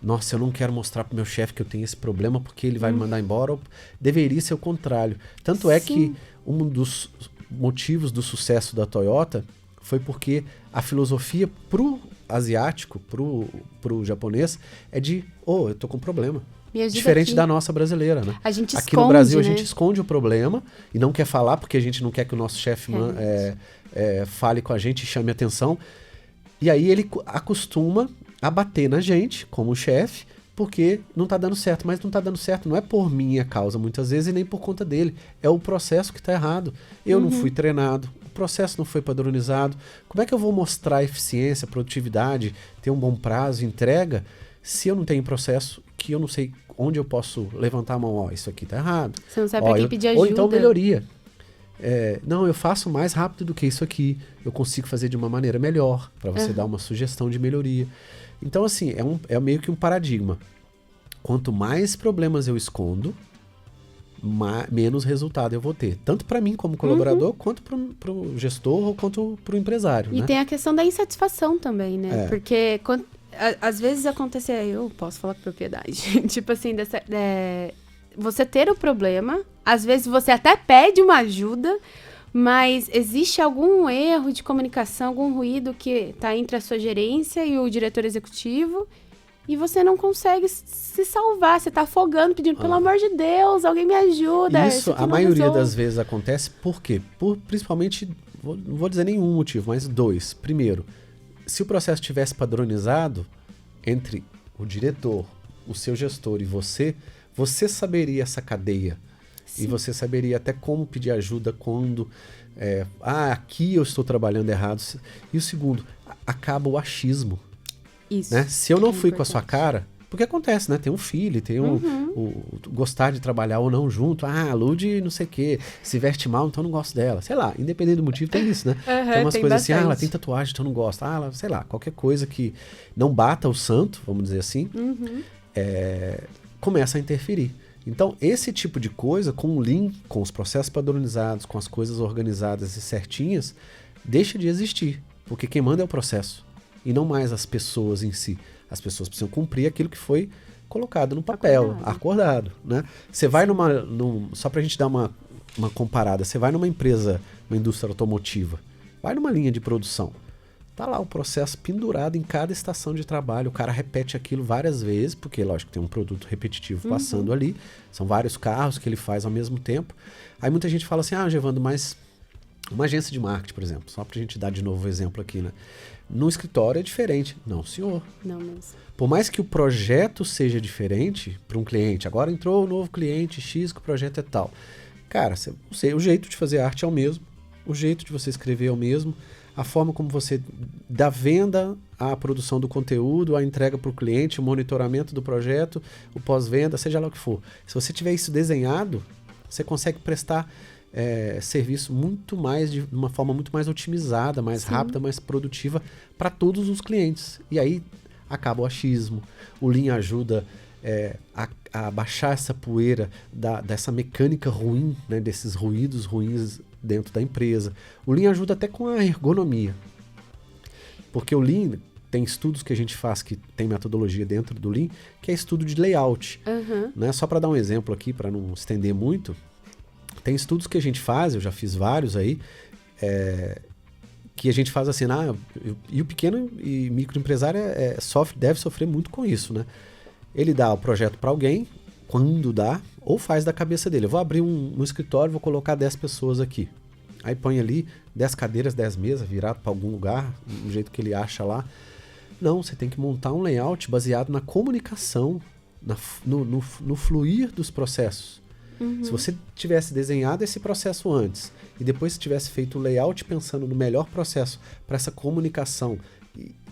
Nossa, eu não quero mostrar pro meu chefe que eu tenho esse problema porque ele vai me mandar embora. Deveria ser o contrário. Tanto é que um dos motivos do sucesso da Toyota foi porque a filosofia pro asiático, pro japonês, é de, eu tô com um problema. Diferente aqui da nossa brasileira, né? A gente aqui no Brasil, né? a gente esconde o problema e não quer falar porque a gente não quer que o nosso chefe fale com a gente e chame atenção. E aí ele acostuma a bater na gente, como chefe, porque não tá dando certo. Mas não tá dando certo não é por minha causa, muitas vezes, e nem por conta dele. É o processo que tá errado. Eu não fui treinado, o processo não foi padronizado. Como é que eu vou mostrar eficiência, produtividade, ter um bom prazo, entrega, se eu não tenho processo, que eu não sei onde eu posso levantar a mão? Isso aqui tá errado. Você não sabe pra quem pedir ajuda. Ou então melhoria. Não, eu faço mais rápido do que isso aqui, eu consigo fazer de uma maneira melhor, para você dar uma sugestão de melhoria. Então, assim, é meio que um paradigma. Quanto mais problemas eu escondo, menos resultado eu vou ter. Tanto para mim como colaborador, quanto para o gestor ou quanto para o empresário. E né? tem a questão da insatisfação também, né? Porque às vezes acontece, eu posso falar com propriedade, tipo assim, você ter o problema, às vezes você até pede uma ajuda, mas existe algum erro de comunicação, algum ruído que está entre a sua gerência e o diretor executivo e você não consegue se salvar, você está afogando, pedindo, pelo amor de Deus, alguém me ajuda. Isso, a maioria das vezes acontece por quê? Principalmente, não vou dizer nenhum motivo, mas 2. Primeiro, se o processo tivesse padronizado entre o diretor, o seu gestor e você você saberia essa cadeia. Sim. E você saberia até como pedir ajuda quando... aqui eu estou trabalhando errado. E o segundo, acaba o achismo. Isso. Né? Se eu não fui importante. com a sua cara... Porque acontece, né? Tem um filho, tem gostar de trabalhar ou não junto. A Lud não sei o quê, se veste mal, então não gosto dela. Sei lá, independente do motivo, tem isso, né? Tem umas coisas assim, ela tem tatuagem, então não gosta. Ela, sei lá, qualquer coisa que não bata o santo, vamos dizer assim, começa a interferir. Então, esse tipo de coisa, com o Lean, com os processos padronizados, com as coisas organizadas e certinhas, deixa de existir. Porque quem manda é o processo, e não mais as pessoas em si. As pessoas precisam cumprir aquilo que foi colocado no papel, acordado, né? Você vai só pra gente dar uma comparada, você vai numa empresa, uma indústria automotiva, vai numa linha de produção, tá lá o processo pendurado em cada estação de trabalho, o cara repete aquilo várias vezes, porque lógico tem um produto repetitivo passando ali, são vários carros que ele faz ao mesmo tempo. Aí muita gente fala assim, Gervando, mas uma agência de marketing, por exemplo, só pra gente dar de novo o exemplo aqui, né? No escritório é diferente. Não, senhor. Não mesmo. Por mais que o projeto seja diferente para um cliente, agora entrou um novo cliente X que o projeto é tal. Cara, o jeito de fazer arte é o mesmo, o jeito de você escrever é o mesmo, a forma como você da venda à produção do conteúdo, a entrega para o cliente, o monitoramento do projeto, o pós-venda, seja lá o que for. Se você tiver isso desenhado, você consegue prestar serviço muito mais, de uma forma muito mais otimizada, mais rápida, mais produtiva para todos os clientes. E aí acaba o achismo. O Lean ajuda a baixar essa poeira dessa mecânica ruim, né, desses ruídos ruins dentro da empresa. O Lean ajuda até com a ergonomia. Porque o Lean, tem estudos que a gente faz que tem metodologia dentro do Lean, que é estudo de layout. Né? Só para dar um exemplo aqui, para não estender muito, tem estudos que a gente faz, eu já fiz vários aí, que a gente faz assim, e o pequeno e microempresário deve sofrer muito com isso, né? Ele dá o projeto para alguém, quando dá, ou faz da cabeça dele. Eu vou abrir um escritório, vou colocar 10 pessoas aqui. Aí põe ali 10 cadeiras, 10 mesas, virado para algum lugar, do jeito que ele acha lá. Não, você tem que montar um layout baseado na comunicação, no fluir dos processos. Se você tivesse desenhado esse processo antes e depois tivesse feito o layout pensando no melhor processo para essa comunicação,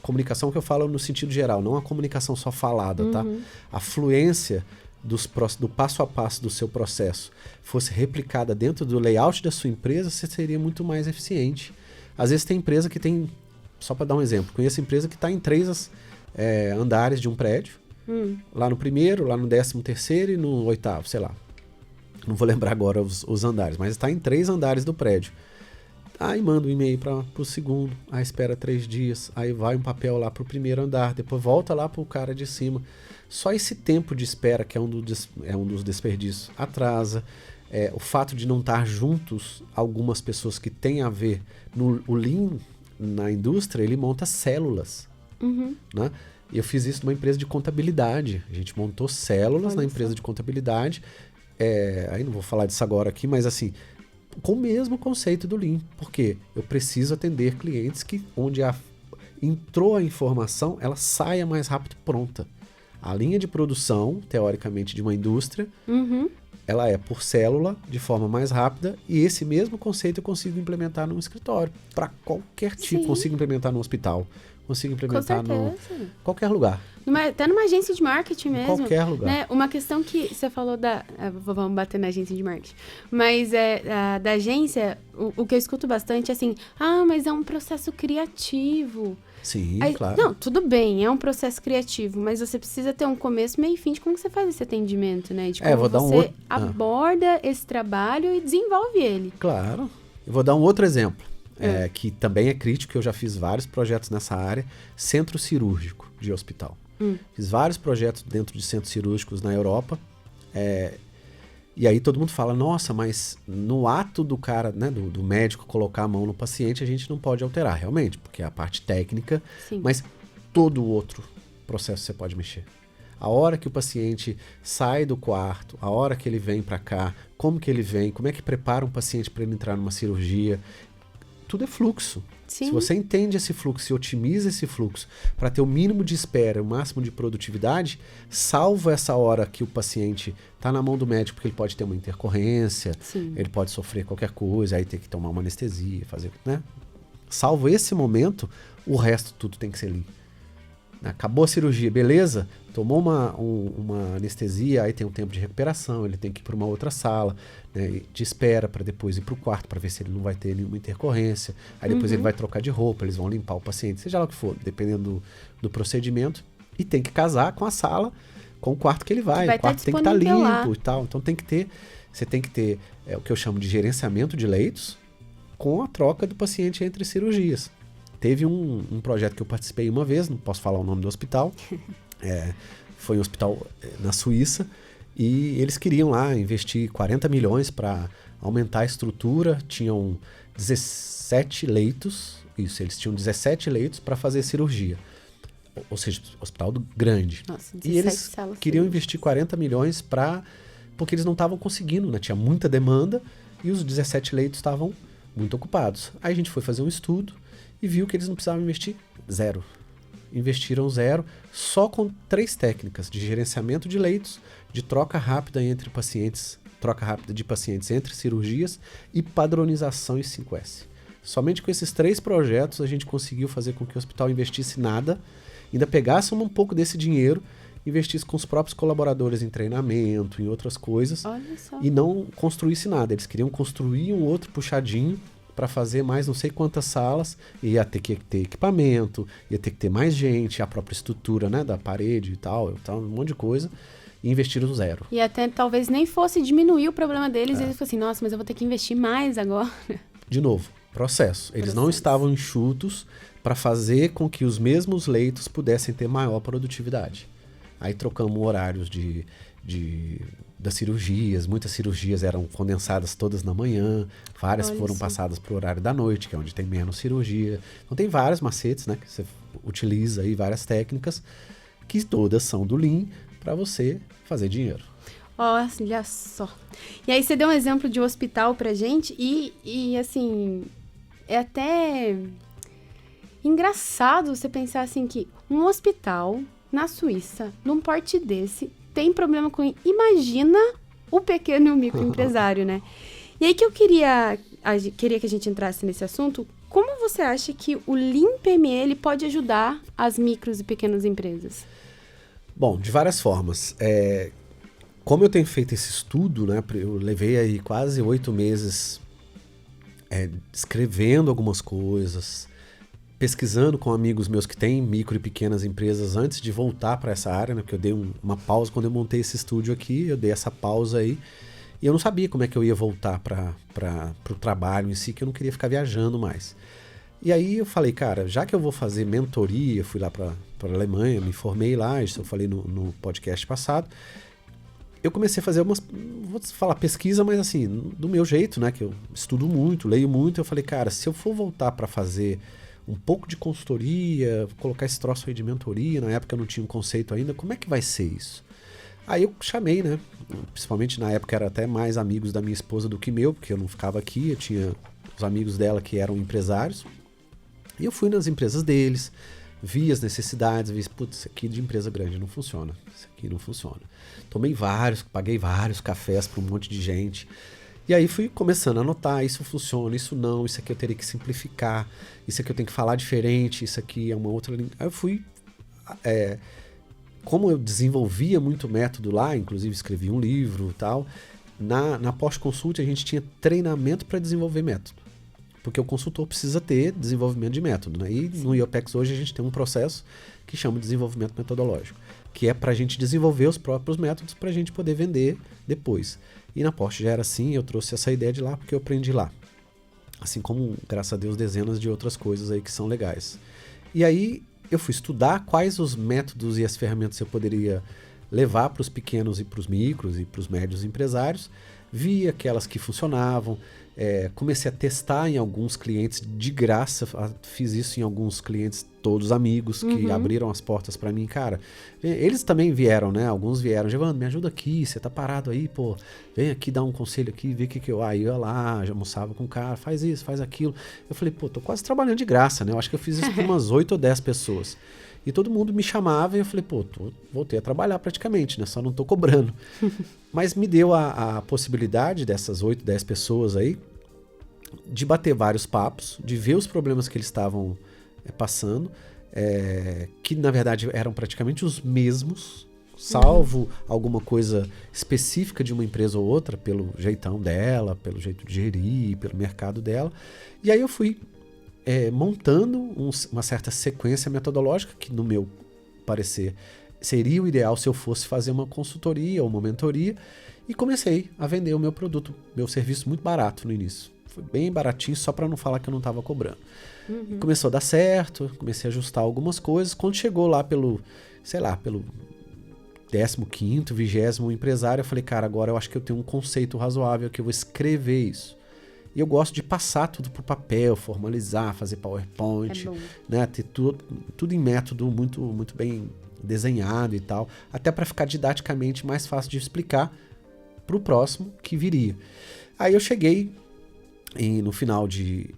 comunicação que eu falo no sentido geral, não a comunicação só falada, tá? A fluência do passo a passo do seu processo fosse replicada dentro do layout da sua empresa, você seria muito mais eficiente. Às vezes tem empresa que tem, só para dar um exemplo, conheço empresa que está em 3 andares de um prédio, lá no primeiro, lá no 13º e no 8º, sei lá. Não vou lembrar agora os andares, mas está em 3 andares do prédio. Aí manda um e-mail para o segundo, aí espera 3 dias, aí vai um papel lá para o primeiro andar, depois volta lá para o cara de cima. Só esse tempo de espera, que é um dos desperdícios, atrasa. O fato de não estar juntos, algumas pessoas que têm a ver, o Lean na indústria, ele monta células. Né? E eu fiz isso numa empresa de contabilidade. A gente montou células na empresa de contabilidade. Aí não vou falar disso agora aqui, mas assim, com o mesmo conceito do Lean, porque eu preciso atender clientes onde entrou a informação, ela saia mais rápido pronta. A linha de produção, teoricamente, de uma indústria, ela é por célula, de forma mais rápida, e esse mesmo conceito eu consigo implementar num escritório, para qualquer tipo. Consigo implementar no hospital, consigo implementar em qualquer lugar. Até numa agência de marketing mesmo. Qualquer lugar. Né? Uma questão que você falou vamos bater na agência de marketing. Mas da agência, o que eu escuto bastante é assim, mas é um processo criativo. Sim, claro. Não, tudo bem, é um processo criativo, mas você precisa ter um começo, meio e fim de como você faz esse atendimento, né? De como você aborda esse trabalho e desenvolve ele. Claro. Eu vou dar um outro exemplo, que também é crítico, eu já fiz vários projetos nessa área, centro cirúrgico de hospital. Fiz vários projetos dentro de centros cirúrgicos na Europa, e aí todo mundo fala, nossa, mas no ato do cara, né, do médico colocar a mão no paciente, a gente não pode alterar, realmente, porque é a parte técnica, mas todo o outro processo você pode mexer. A hora que o paciente sai do quarto, a hora que ele vem para cá, como que ele vem, como é que prepara um paciente para ele entrar numa cirurgia, tudo é fluxo. Sim. Se você entende esse fluxo e otimiza esse fluxo para ter o mínimo de espera, o máximo de produtividade, salvo essa hora que o paciente está na mão do médico, porque ele pode ter uma intercorrência, Sim. ele pode sofrer qualquer coisa, aí ter que tomar uma anestesia, fazer, né? Salvo esse momento, o resto tudo tem que ser limpo. Acabou a cirurgia, beleza? Tomou uma anestesia, aí tem um tempo de recuperação, ele tem que ir para uma outra sala, né, de espera para depois ir para o quarto para ver se ele não vai ter nenhuma intercorrência. Aí depois ele vai trocar de roupa, eles vão limpar o paciente, seja lá o que for, dependendo do procedimento. E tem que casar com a sala, com o quarto que ele vai. O quarto tem que estar limpo lá e tal. Então você tem que ter o que eu chamo de gerenciamento de leitos com a troca do paciente entre cirurgias. Teve um projeto que eu participei uma vez, não posso falar o nome do hospital, foi um hospital na Suíça, e eles queriam lá investir 40 milhões para aumentar a estrutura, tinham 17 leitos, eles tinham 17 leitos para fazer cirurgia, ou seja, hospital grande. Nossa, e eles queriam investir 40 milhões porque eles não estavam conseguindo, né? Tinha muita demanda e os 17 leitos estavam muito ocupados. Aí a gente foi fazer um estudo e viu que eles não precisavam investir zero. Investiram zero só com 3 técnicas de gerenciamento de leitos, de troca rápida entre pacientes, troca rápida de pacientes entre cirurgias e padronização em 5S. Somente com esses 3 projetos a gente conseguiu fazer com que o hospital investisse nada, ainda pegasse um pouco desse dinheiro, investisse com os próprios colaboradores em treinamento, em outras coisas, e não construísse nada. Eles queriam construir um outro puxadinho para fazer mais não sei quantas salas, ia ter que ter equipamento, ia ter que ter mais gente, a própria estrutura, né, da parede e tal, um monte de coisa, e investiram zero. E até talvez nem fosse diminuir o problema deles, e eles falaram assim, nossa, mas eu vou ter que investir mais agora. De novo, processo. Eles não estavam enxutos para fazer com que os mesmos leitos pudessem ter maior produtividade. Aí trocamos horários das cirurgias, muitas cirurgias eram condensadas todas na manhã, várias foram passadas para o horário da noite, que é onde tem menos cirurgia. Então tem vários macetes, né, que você utiliza aí, várias técnicas, que todas são do Lean para você fazer dinheiro. Olha só. E aí você deu um exemplo de um hospital pra gente e assim, é até engraçado você pensar assim que um hospital na Suíça, num porte desse, tem problema com... Imagina o pequeno e o microempresário, né? E aí que eu queria que a gente entrasse nesse assunto. Como você acha que o Lean PME pode ajudar as micros e pequenas empresas? Bom, de várias formas. Como eu tenho feito esse estudo, né? Eu levei aí quase 8 meses escrevendo algumas coisas, pesquisando com amigos meus que têm micro e pequenas empresas antes de voltar para essa área, né? Porque eu dei uma pausa quando eu montei esse estúdio aqui, eu dei essa pausa aí, e eu não sabia como é que eu ia voltar para o trabalho em si, que eu não queria ficar viajando mais. E aí eu falei, cara, já que eu vou fazer mentoria, fui lá para a Alemanha, me formei lá, isso eu falei no podcast passado, eu comecei a fazer vou falar pesquisa, mas assim, do meu jeito, né? Que eu estudo muito, leio muito, eu falei, cara, se eu for voltar para fazer um pouco de consultoria, colocar esse troço aí de mentoria, na época eu não tinha um conceito ainda, como é que vai ser isso? Aí eu chamei, né, principalmente na época era até mais amigos da minha esposa do que meu, porque eu não ficava aqui, eu tinha os amigos dela que eram empresários, e eu fui nas empresas deles, vi as necessidades, vi, putz, isso aqui de empresa grande não funciona, isso aqui não funciona. Paguei vários cafés para um monte de gente. E aí fui começando a anotar, isso funciona, isso não, isso aqui eu teria que simplificar, isso aqui eu tenho que falar diferente, isso aqui é uma outra língua. Aí eu fui, como eu desenvolvia muito método lá, inclusive escrevi um livro e tal, na pós-consult a gente tinha treinamento para desenvolver método. Porque o consultor precisa ter desenvolvimento de método, né? E no IOPEX hoje a gente tem um processo que chama de desenvolvimento metodológico, que é para a gente desenvolver os próprios métodos para a gente poder vender depois. E na Porsche já era assim, eu trouxe essa ideia de lá porque eu aprendi lá. Assim como, graças a Deus, dezenas de outras coisas aí que são legais. E aí eu fui estudar quais os métodos e as ferramentas eu poderia levar para os pequenos e para os micros e para os médios empresários, vi aquelas que funcionavam, comecei a testar em alguns clientes de graça, fiz isso em alguns clientes todos amigos que abriram as portas para mim, cara. Eles também vieram, né? Alguns vieram, Giovanni, me ajuda aqui, você tá parado aí, pô, vem aqui dar um conselho aqui, vê o que eu... Aí eu ia lá, já almoçava com o cara, faz isso, faz aquilo. Eu falei, pô, tô quase trabalhando de graça, né? Eu acho que eu fiz isso com umas 8 ou 10 pessoas. E todo mundo me chamava e eu falei, pô, voltei a trabalhar praticamente, né? Só não tô cobrando. Mas me deu a possibilidade dessas 8, 10 pessoas aí de bater vários papos, de ver os problemas que eles estavam passando, que na verdade eram praticamente os mesmos, salvo alguma coisa específica de uma empresa ou outra, pelo jeitão dela, pelo jeito de gerir, pelo mercado dela. E aí eu fui montando uma certa sequência metodológica, que no meu parecer seria o ideal se eu fosse fazer uma consultoria ou uma mentoria, e comecei a vender o meu produto, meu serviço muito barato no início. Foi bem baratinho, só para não falar que eu não estava cobrando. Começou a dar certo, comecei a ajustar algumas coisas. Quando chegou lá pelo 15º, 20º empresário, eu falei, cara, agora eu acho que eu tenho um conceito razoável que eu vou escrever isso. E eu gosto de passar tudo pro papel, formalizar, fazer PowerPoint, né, ter tudo em método muito, muito bem desenhado e tal, até para ficar didaticamente mais fácil de explicar pro próximo que viria. Aí eu cheguei no final de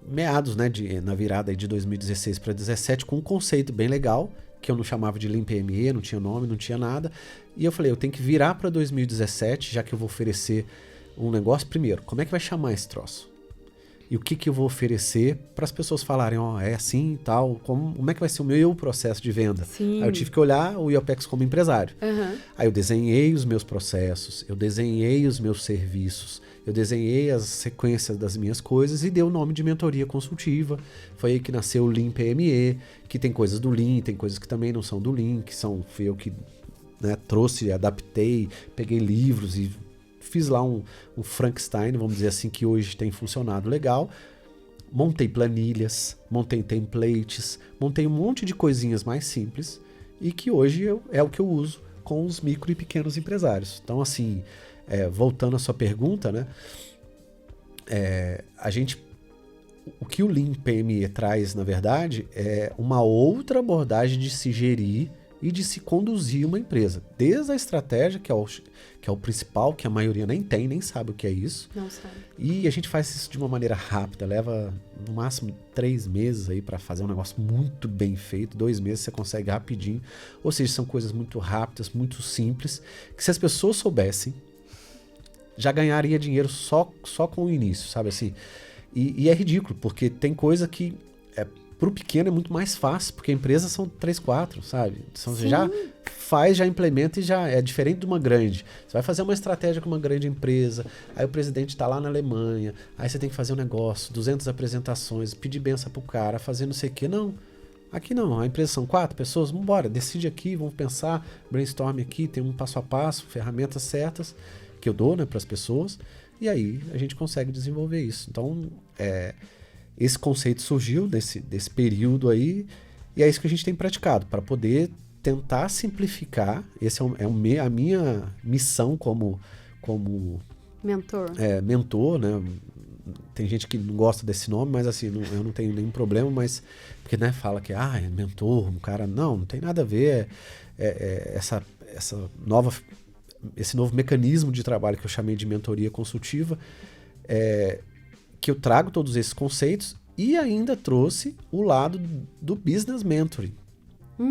meados, né, na virada aí de 2016 para 2017, com um conceito bem legal, que eu não chamava de Lean PME, não tinha nome, não tinha nada, e eu falei, eu tenho que virar para 2017, já que eu vou oferecer um negócio. Primeiro, como é que vai chamar esse troço? E o que eu vou oferecer para as pessoas falarem, é assim e tal, como é que vai ser o meu processo de venda? Sim. Aí eu tive que olhar o IOPEX como empresário. Aí eu desenhei os meus processos, eu desenhei os meus serviços, eu desenhei as sequências das minhas coisas e dei o nome de mentoria consultiva. Foi aí que nasceu o Lean PME, que tem coisas do Lean, tem coisas que também não são do Lean, fui eu que, né, trouxe, adaptei, peguei livros e fiz lá um Frankenstein, vamos dizer assim, que hoje tem funcionado legal. Montei planilhas, montei templates, montei um monte de coisinhas mais simples e que hoje é o que eu uso com os micro e pequenos empresários. Então, assim, voltando à sua pergunta, né? O que o Lean PME traz, na verdade, é uma outra abordagem de se gerir e de se conduzir uma empresa. Desde a estratégia, que é o principal, que a maioria nem tem, nem sabe o que é isso. Não sabe. E a gente faz isso de uma maneira rápida, leva no máximo 3 meses aí para fazer um negócio muito bem feito, 2 meses você consegue rapidinho. Ou seja, são coisas muito rápidas, muito simples, que se as pessoas soubessem, já ganharia dinheiro só com o início, sabe assim? E é ridículo, porque tem coisa que pro pequeno é muito mais fácil, porque a empresa são 3, 4, sabe? Você já faz, já implementa e já é diferente de uma grande. Você vai fazer uma estratégia com uma grande empresa, aí o presidente está lá na Alemanha, aí você tem que fazer um negócio, 200 apresentações, pedir benção pro cara, fazer não sei o quê. Não, aqui não, a empresa são 4 pessoas, vambora, decide aqui, vamos pensar, brainstorm aqui, tem um passo a passo, ferramentas certas que eu dou, né, para as pessoas, e aí a gente consegue desenvolver isso. Então, esse conceito surgiu desse período aí, e é isso que a gente tem praticado, para poder tentar simplificar. Essa é a minha missão como mentor, né? Tem gente que não gosta desse nome, mas assim, eu não tenho nenhum problema, mas porque, né, fala que é mentor, um cara, não tem nada a ver. Esse novo mecanismo de trabalho que eu chamei de mentoria consultiva, que eu trago todos esses conceitos e ainda trouxe o lado do business mentoring,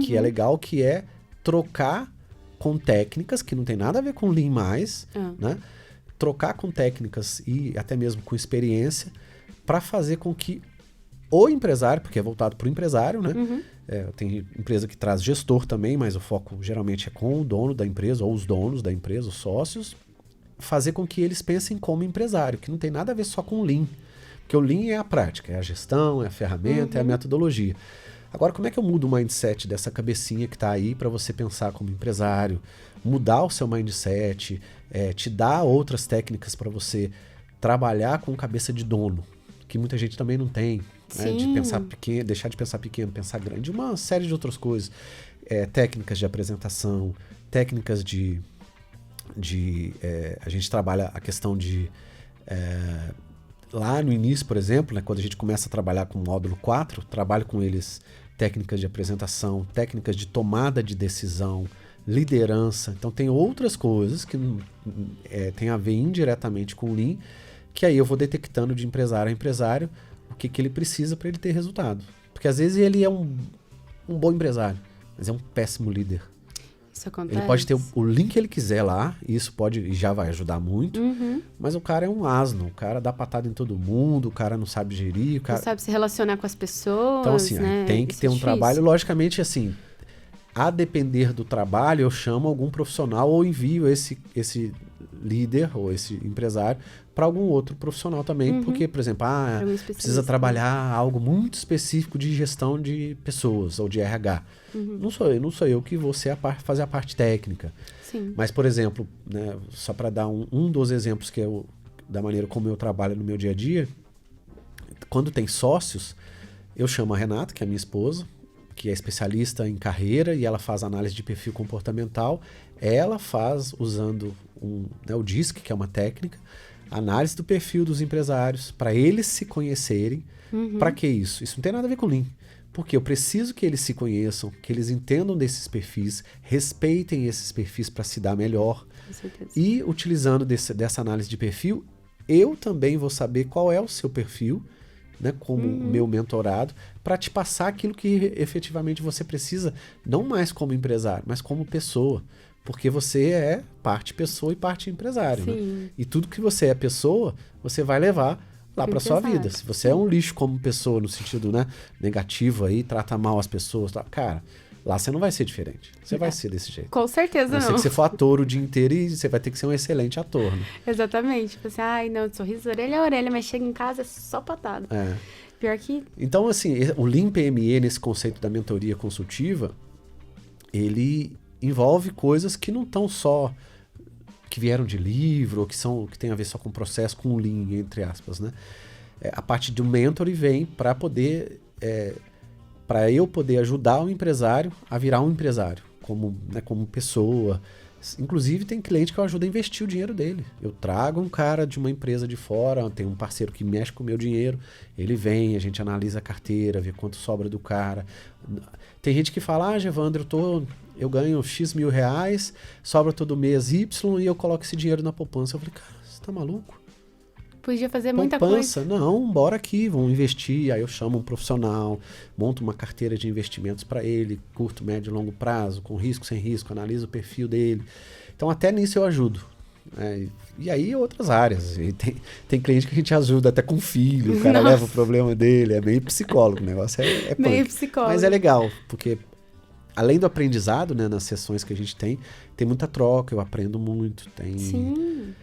que é legal, que é trocar com técnicas que não tem nada a ver com Lean mais, né? Trocar com técnicas e até mesmo com experiência para fazer com que o empresário, porque é voltado para o empresário, né? Tem empresa que traz gestor também, mas o foco geralmente é com o dono da empresa ou os donos da empresa, os sócios, fazer com que eles pensem como empresário, que não tem nada a ver só com o Lean. Porque o Lean é a prática, é a gestão, é a ferramenta, é a metodologia. Agora, como é que eu mudo o mindset dessa cabecinha que está aí para você pensar como empresário, mudar o seu mindset, te dar outras técnicas para você trabalhar com cabeça de dono, que muita gente também não tem, né? De pensar pequeno, deixar de pensar pequeno, pensar grande, uma série de outras coisas. técnicas de apresentação, técnicas a gente trabalha a questão de... lá no início, por exemplo, né, quando a gente começa a trabalhar com o módulo 4, trabalho com eles técnicas de apresentação, técnicas de tomada de decisão, liderança. Então tem outras coisas que tem a ver indiretamente com o Lean, que aí eu vou detectando de empresário a empresário o que ele precisa para ele ter resultado. Porque às vezes ele é um bom empresário, mas é um péssimo líder. Isso acontece. Ele pode ter o link que ele quiser lá, e isso já vai ajudar muito, mas o cara é um asno, o cara dá patada em todo mundo, o cara não sabe gerir, o cara... Não sabe se relacionar com as pessoas, então, assim, né? aí tem que ter um trabalho, logicamente, assim, a depender do trabalho, eu chamo algum profissional ou envio esse líder ou esse empresário para algum outro profissional também, porque, por exemplo, precisa trabalhar algo muito específico de gestão de pessoas ou de RH. Não sou eu que vou fazer a parte técnica. Sim. Mas, por exemplo, né, só para dar um dos exemplos da maneira como eu trabalho no meu dia a dia, quando tem sócios, eu chamo a Renata, que é a minha esposa, que é especialista em carreira, e ela faz análise de perfil comportamental. Ela faz usando o DISC, que é uma técnica, análise do perfil dos empresários, para eles se conhecerem. Para que isso? Isso não tem nada a ver com Lean. Porque eu preciso que eles se conheçam, que eles entendam desses perfis, respeitem esses perfis para se dar melhor. Com certeza. E utilizando dessa análise de perfil, eu também vou saber qual é o seu perfil, né, como meu mentorado, para te passar aquilo que efetivamente você precisa, não mais como empresário, mas como pessoa. Porque você é parte pessoa e parte empresário. Né? E tudo que você é pessoa, você vai levar lá para sua vida. Se você é um lixo como pessoa, no sentido, né, negativo aí, trata mal as pessoas, cara, lá você não vai ser diferente. Você vai ser desse jeito. Com certeza não. A não ser que você for ator o dia inteiro e você vai ter que ser um excelente ator. Né? Exatamente. Tipo assim, não, sorriso, orelha a orelha, mas chega em casa é só patada. Pior que... Então, assim, o Lean PME, nesse conceito da mentoria consultiva, ele envolve coisas que não estão só... que vieram de livro, ou que tem a ver só com o processo, com o Lean, entre aspas, né? A parte do mentor vem para poder... para eu poder ajudar o empresário a virar um empresário, como pessoa. Inclusive, tem cliente que eu ajudo a investir o dinheiro dele. Eu trago um cara de uma empresa de fora, tem um parceiro que mexe com o meu dinheiro, ele vem, a gente analisa a carteira, vê quanto sobra do cara. Tem gente que fala, Gevandro, eu ganho X mil reais, sobra todo mês Y e eu coloco esse dinheiro na poupança. Eu falei, cara, você tá maluco? Podia fazer muita coisa. Não, bora aqui, vamos investir. Aí eu chamo um profissional, monto uma carteira de investimentos para ele, curto, médio e longo prazo, com risco, sem risco, analiso o perfil dele. Então até nisso eu ajudo. E aí outras áreas. E tem cliente que a gente ajuda até com filho, o cara leva o problema dele, é meio psicólogo, o negócio é meio psicólogo. Mas é legal, porque além do aprendizado, né, nas sessões que a gente tem muita troca, eu aprendo muito. Sim.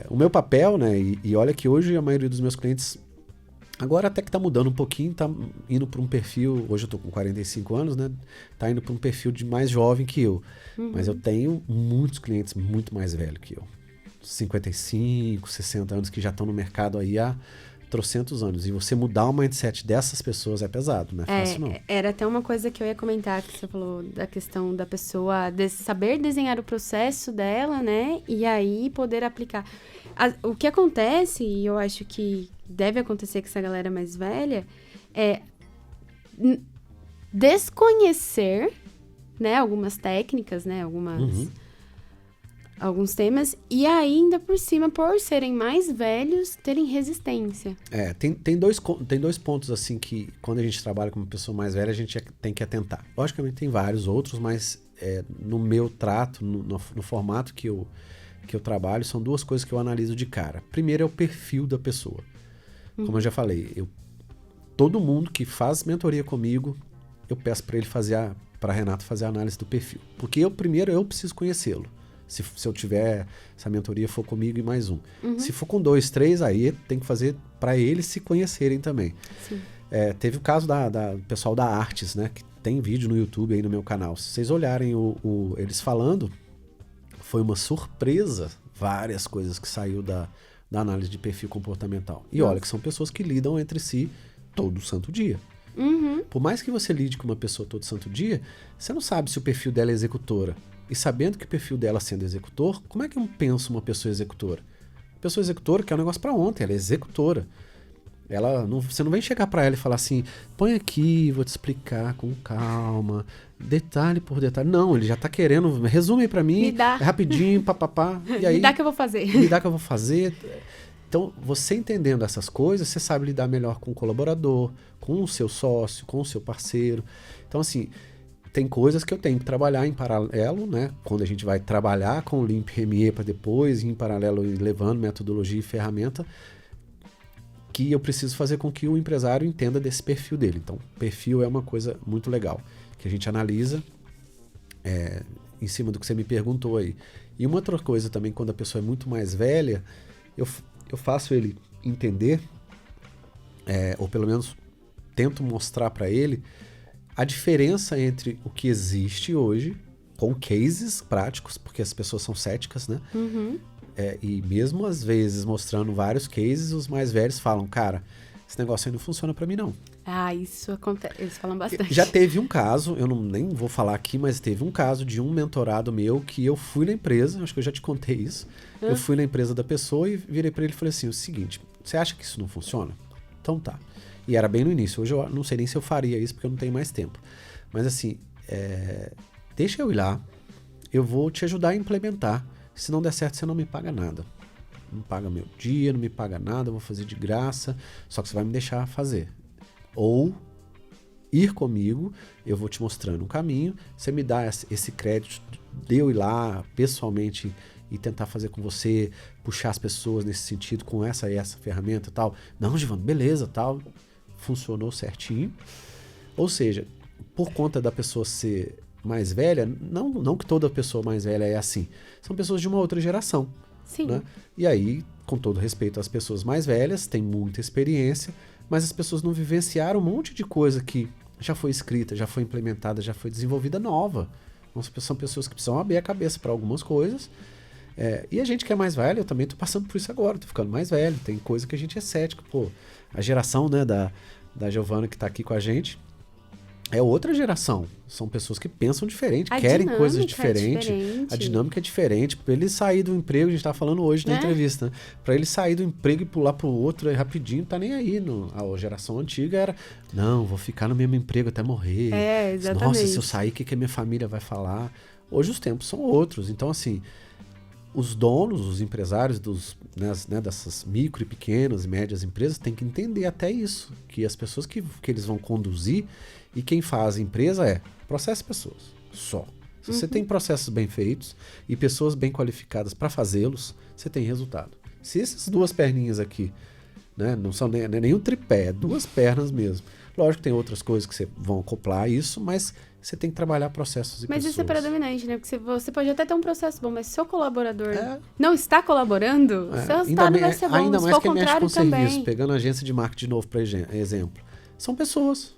O meu papel, né, e olha que hoje a maioria dos meus clientes, agora até que tá mudando um pouquinho, tá indo para um perfil, hoje eu tô com 45 anos, né, tá indo para um perfil de mais jovem que eu, mas eu tenho muitos clientes muito mais velhos que eu, 55, 60 anos, que já estão no mercado aí há trocentos anos, e você mudar o mindset dessas pessoas é pesado, não é fácil não. Era até uma coisa que eu ia comentar, que você falou da questão da pessoa saber desenhar o processo dela, né, e aí poder aplicar. O que acontece, e eu acho que deve acontecer com essa galera mais velha, é desconhecer, né, algumas técnicas, né, alguns temas, e ainda por cima, por serem mais velhos, terem resistência. Tem dois pontos assim que quando a gente trabalha com uma pessoa mais velha, a gente tem que atentar. Logicamente tem vários outros, mas no meu trato, no formato que eu trabalho, são duas coisas que eu analiso de cara. Primeiro é o perfil da pessoa. Como eu já falei, todo mundo que faz mentoria comigo, eu peço para Renato fazer a análise do perfil. Porque primeiro eu preciso conhecê-lo. Se a mentoria for comigo e mais um. Se for com 2, 3, aí tem que fazer para eles se conhecerem também. Teve o caso do pessoal da Artes, né? Que tem vídeo no YouTube aí no meu canal. Se vocês olharem eles falando, foi uma surpresa várias coisas que saiu da análise de perfil comportamental. E olha que são pessoas que lidam entre si todo santo dia. Por mais que você lide com uma pessoa todo santo dia, você não sabe se o perfil dela é executora. E sabendo que o perfil dela sendo executor, como é que eu penso uma pessoa executora? Pessoa executora quer um negócio para ontem, ela é executora. Você não vem chegar para ela e falar assim, põe aqui, vou te explicar com calma, detalhe por detalhe. Não, ele já tá querendo, resume aí para mim, Me dá. rapidinho, papapá. E aí, Me dá que eu vou fazer. Me dá que eu vou fazer. Então, você entendendo essas coisas, você sabe lidar melhor com o colaborador, com o seu sócio, com o seu parceiro. Então, assim, tem coisas que eu tenho que trabalhar em paralelo, né? Quando a gente vai trabalhar com o Limp RME para depois, em paralelo, levando metodologia e ferramenta, que eu preciso fazer com que o empresário entenda desse perfil dele. Então, perfil é uma coisa muito legal, que a gente analisa em cima do que você me perguntou aí. E uma outra coisa também, quando a pessoa é muito mais velha, eu faço ele entender, ou pelo menos tento mostrar para ele, a diferença entre o que existe hoje, com cases práticos, porque as pessoas são céticas, né? E mesmo às vezes mostrando vários cases, os mais velhos falam, cara, esse negócio aí não funciona para mim não. Ah, isso acontece, eles falam bastante. Já teve um caso, eu nem vou falar aqui, mas teve um caso de um mentorado meu que eu fui na empresa, acho que eu já te contei isso, eu fui na empresa da pessoa e virei para ele e falei assim, o seguinte, você acha que isso não funciona? Então tá. E era bem no início, hoje eu não sei nem se eu faria isso porque eu não tenho mais tempo. Mas assim, deixa eu ir lá, eu vou te ajudar a implementar. Se não der certo, você não me paga nada. Não paga meu dia, não me paga nada, eu vou fazer de graça, só que você vai me deixar fazer. Ou ir comigo, eu vou te mostrando um caminho, você me dá esse crédito de eu ir lá pessoalmente e tentar fazer com você, puxar as pessoas nesse sentido, com essa ferramenta e tal. Não, Givando, beleza, tal. Funcionou certinho. Ou seja, por conta da pessoa ser mais velha, não que toda pessoa mais velha é assim, são pessoas de uma outra geração. Sim. Né? E aí, com todo respeito às pessoas mais velhas, têm muita experiência, mas as pessoas não vivenciaram um monte de coisa que já foi escrita, já foi implementada, já foi desenvolvida nova. Então, são pessoas que precisam abrir a cabeça para algumas coisas. E a gente que é mais velho, eu também tô passando por isso agora, tô ficando mais velho, tem coisa que a gente é cético. Pô, a geração, né, da Giovana que tá aqui com a gente, é outra geração. São pessoas que pensam diferente, querem coisas diferentes. A dinâmica é diferente. Para ele sair do emprego, a gente tá falando hoje na entrevista, né? Para ele sair do emprego e pular pro outro rapidinho, tá nem aí. A geração antiga era, não, vou ficar no mesmo emprego até morrer. Exatamente. Nossa, se eu sair, o que a minha família vai falar? Hoje os tempos são outros. Então, assim, os donos, os empresários dessas micro e pequenas e médias empresas têm que entender até isso, que as pessoas que eles vão conduzir e quem faz a empresa processa pessoas, só. Se você tem processos bem feitos e pessoas bem qualificadas para fazê-los, você tem resultado. Se essas duas perninhas aqui, né, não são nem um tripé, é duas pernas mesmo. Lógico que tem outras coisas que você vão acoplar a isso, mas você tem que trabalhar processos e pessoas. Mas isso é predominante, né? Porque você pode até ter um processo bom, mas se seu colaborador não está colaborando, seu resultado vai ser bom. Ainda mais se for quem mexe com também. serviço, pegando a agência de marketing de novo, por exemplo. São pessoas.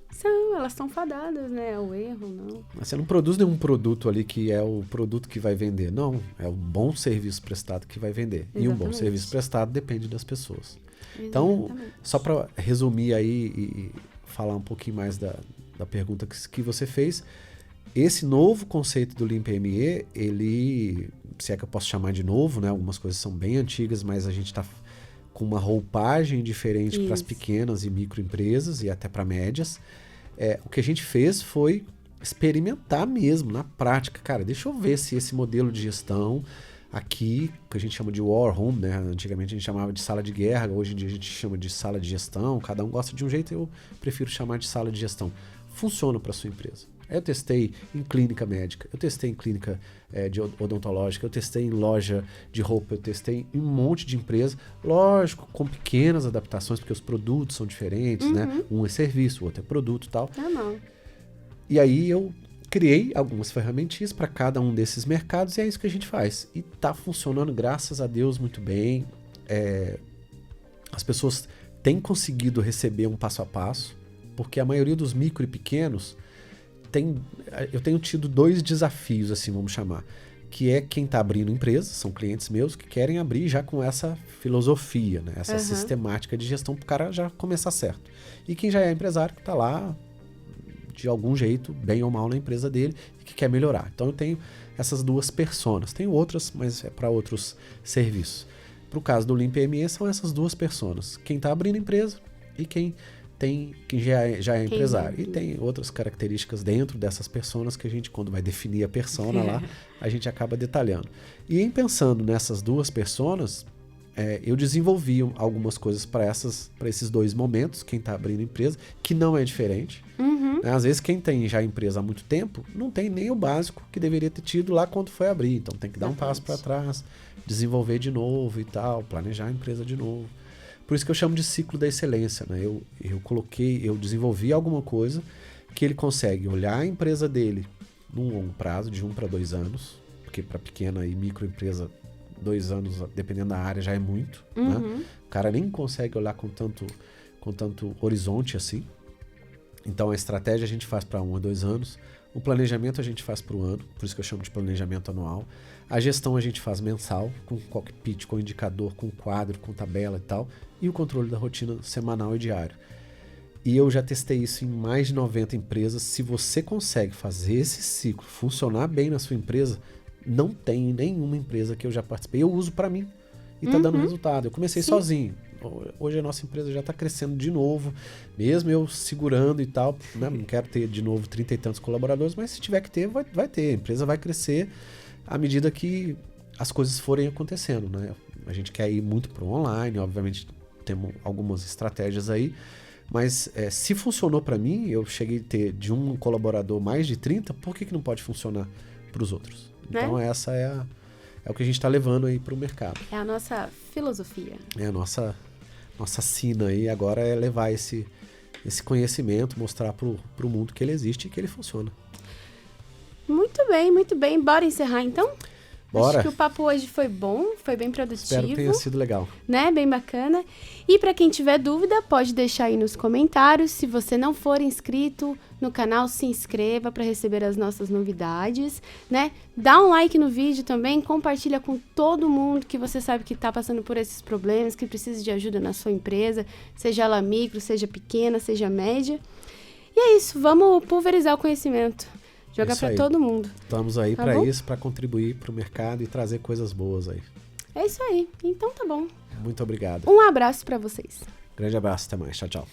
Elas estão fadadas, né? O erro, não. Você não produz nenhum produto ali que é o produto que vai vender. Não, é o bom serviço prestado que vai vender. Exatamente. E um bom serviço prestado depende das pessoas. Exatamente. Então, só para resumir aí e falar um pouquinho mais da pergunta que você fez, esse novo conceito do Limp RME, ele, se é que eu posso chamar de novo, né? Algumas coisas são bem antigas, mas a gente está com uma roupagem diferente para as pequenas e microempresas e até para médias. O que a gente fez foi experimentar mesmo, na prática. Cara, deixa eu ver se esse modelo de gestão aqui, que a gente chama de war room, né? Antigamente a gente chamava de sala de guerra, hoje em dia a gente chama de sala de gestão. Cada um gosta de um jeito, eu prefiro chamar de sala de gestão. Funciona para sua empresa. Eu testei em clínica médica, eu testei em clínica de odontológica, eu testei em loja de roupa, eu testei em um monte de empresas, lógico, com pequenas adaptações, porque os produtos são diferentes, né? Um é serviço, o outro é produto e tal. Não. E aí eu criei algumas ferramentinhas para cada um desses mercados e é isso que a gente faz. E tá funcionando, graças a Deus, muito bem. As pessoas têm conseguido receber um passo a passo, porque a maioria dos micro e pequenos eu tenho tido 2 desafios, assim, vamos chamar, que é quem está abrindo empresas, são clientes meus que querem abrir já com essa filosofia, né? Essa sistemática de gestão para o cara já começar certo. E quem já é empresário que está lá de algum jeito, bem ou mal, na empresa dele e que quer melhorar. Então eu tenho essas duas personas. Tenho outras, mas é para outros serviços. Para o caso do Lean PME, são essas duas personas. Quem está abrindo empresa e quem já é empresário. E tem outras características dentro dessas personas que a gente, quando vai definir a persona lá, a gente acaba detalhando. E em pensando nessas duas personas, eu desenvolvi algumas coisas para esses dois momentos, quem está abrindo empresa, que não é diferente. Às vezes quem tem já empresa há muito tempo, não tem nem o básico que deveria ter tido lá quando foi abrir. Então tem que dar um passo para trás, desenvolver de novo e tal, planejar a empresa de novo. Por isso que eu chamo de ciclo da excelência, né? Eu desenvolvi alguma coisa que ele consegue olhar a empresa dele num longo prazo, de 1 para 2 anos, porque para pequena e microempresa, 2 anos, dependendo da área, já é muito. Né? O cara nem consegue olhar com tanto horizonte assim. Então a estratégia a gente faz para 1 a 2 anos, o planejamento a gente faz para o ano, por isso que eu chamo de planejamento anual. A gestão a gente faz mensal, com cockpit, com indicador, com quadro, com tabela e tal, e o controle da rotina semanal e diário. E eu já testei isso em mais de 90 empresas. Se você consegue fazer esse ciclo funcionar bem na sua empresa, não tem nenhuma empresa que eu já participei. Eu uso para mim e tá dando resultado. Eu comecei sozinho. Hoje a nossa empresa já está crescendo de novo, mesmo eu segurando e tal, né? Não quero ter de novo 30 e tantos colaboradores, mas se tiver que ter, vai ter. A empresa vai crescer à medida que as coisas forem acontecendo, né? A gente quer ir muito para o online, obviamente temos algumas estratégias aí, mas se funcionou para mim, eu cheguei a ter de um colaborador mais de 30, por que não pode funcionar para os outros? Então essa é o que a gente está levando aí para o mercado. É a nossa filosofia. É a nossa sina aí agora é levar esse conhecimento, mostrar pro mundo que ele existe e que ele funciona. Muito bem. Bora encerrar então? Bora. Acho que o papo hoje foi bom, foi bem produtivo. Espero que tenha sido legal. Né? Bem bacana. E para quem tiver dúvida, pode deixar aí nos comentários. Se você não for inscrito no canal, se inscreva para receber as nossas novidades, né? Dá um like no vídeo também, compartilha com todo mundo que você sabe que está passando por esses problemas, que precisa de ajuda na sua empresa, seja ela micro, seja pequena, seja média. E é isso, vamos pulverizar o conhecimento. Jogar para todo mundo. Estamos aí para isso, para contribuir para o mercado e trazer coisas boas aí. É isso aí. Então tá bom. Muito obrigado. Um abraço para vocês. Grande abraço, até mais. Tchau, tchau.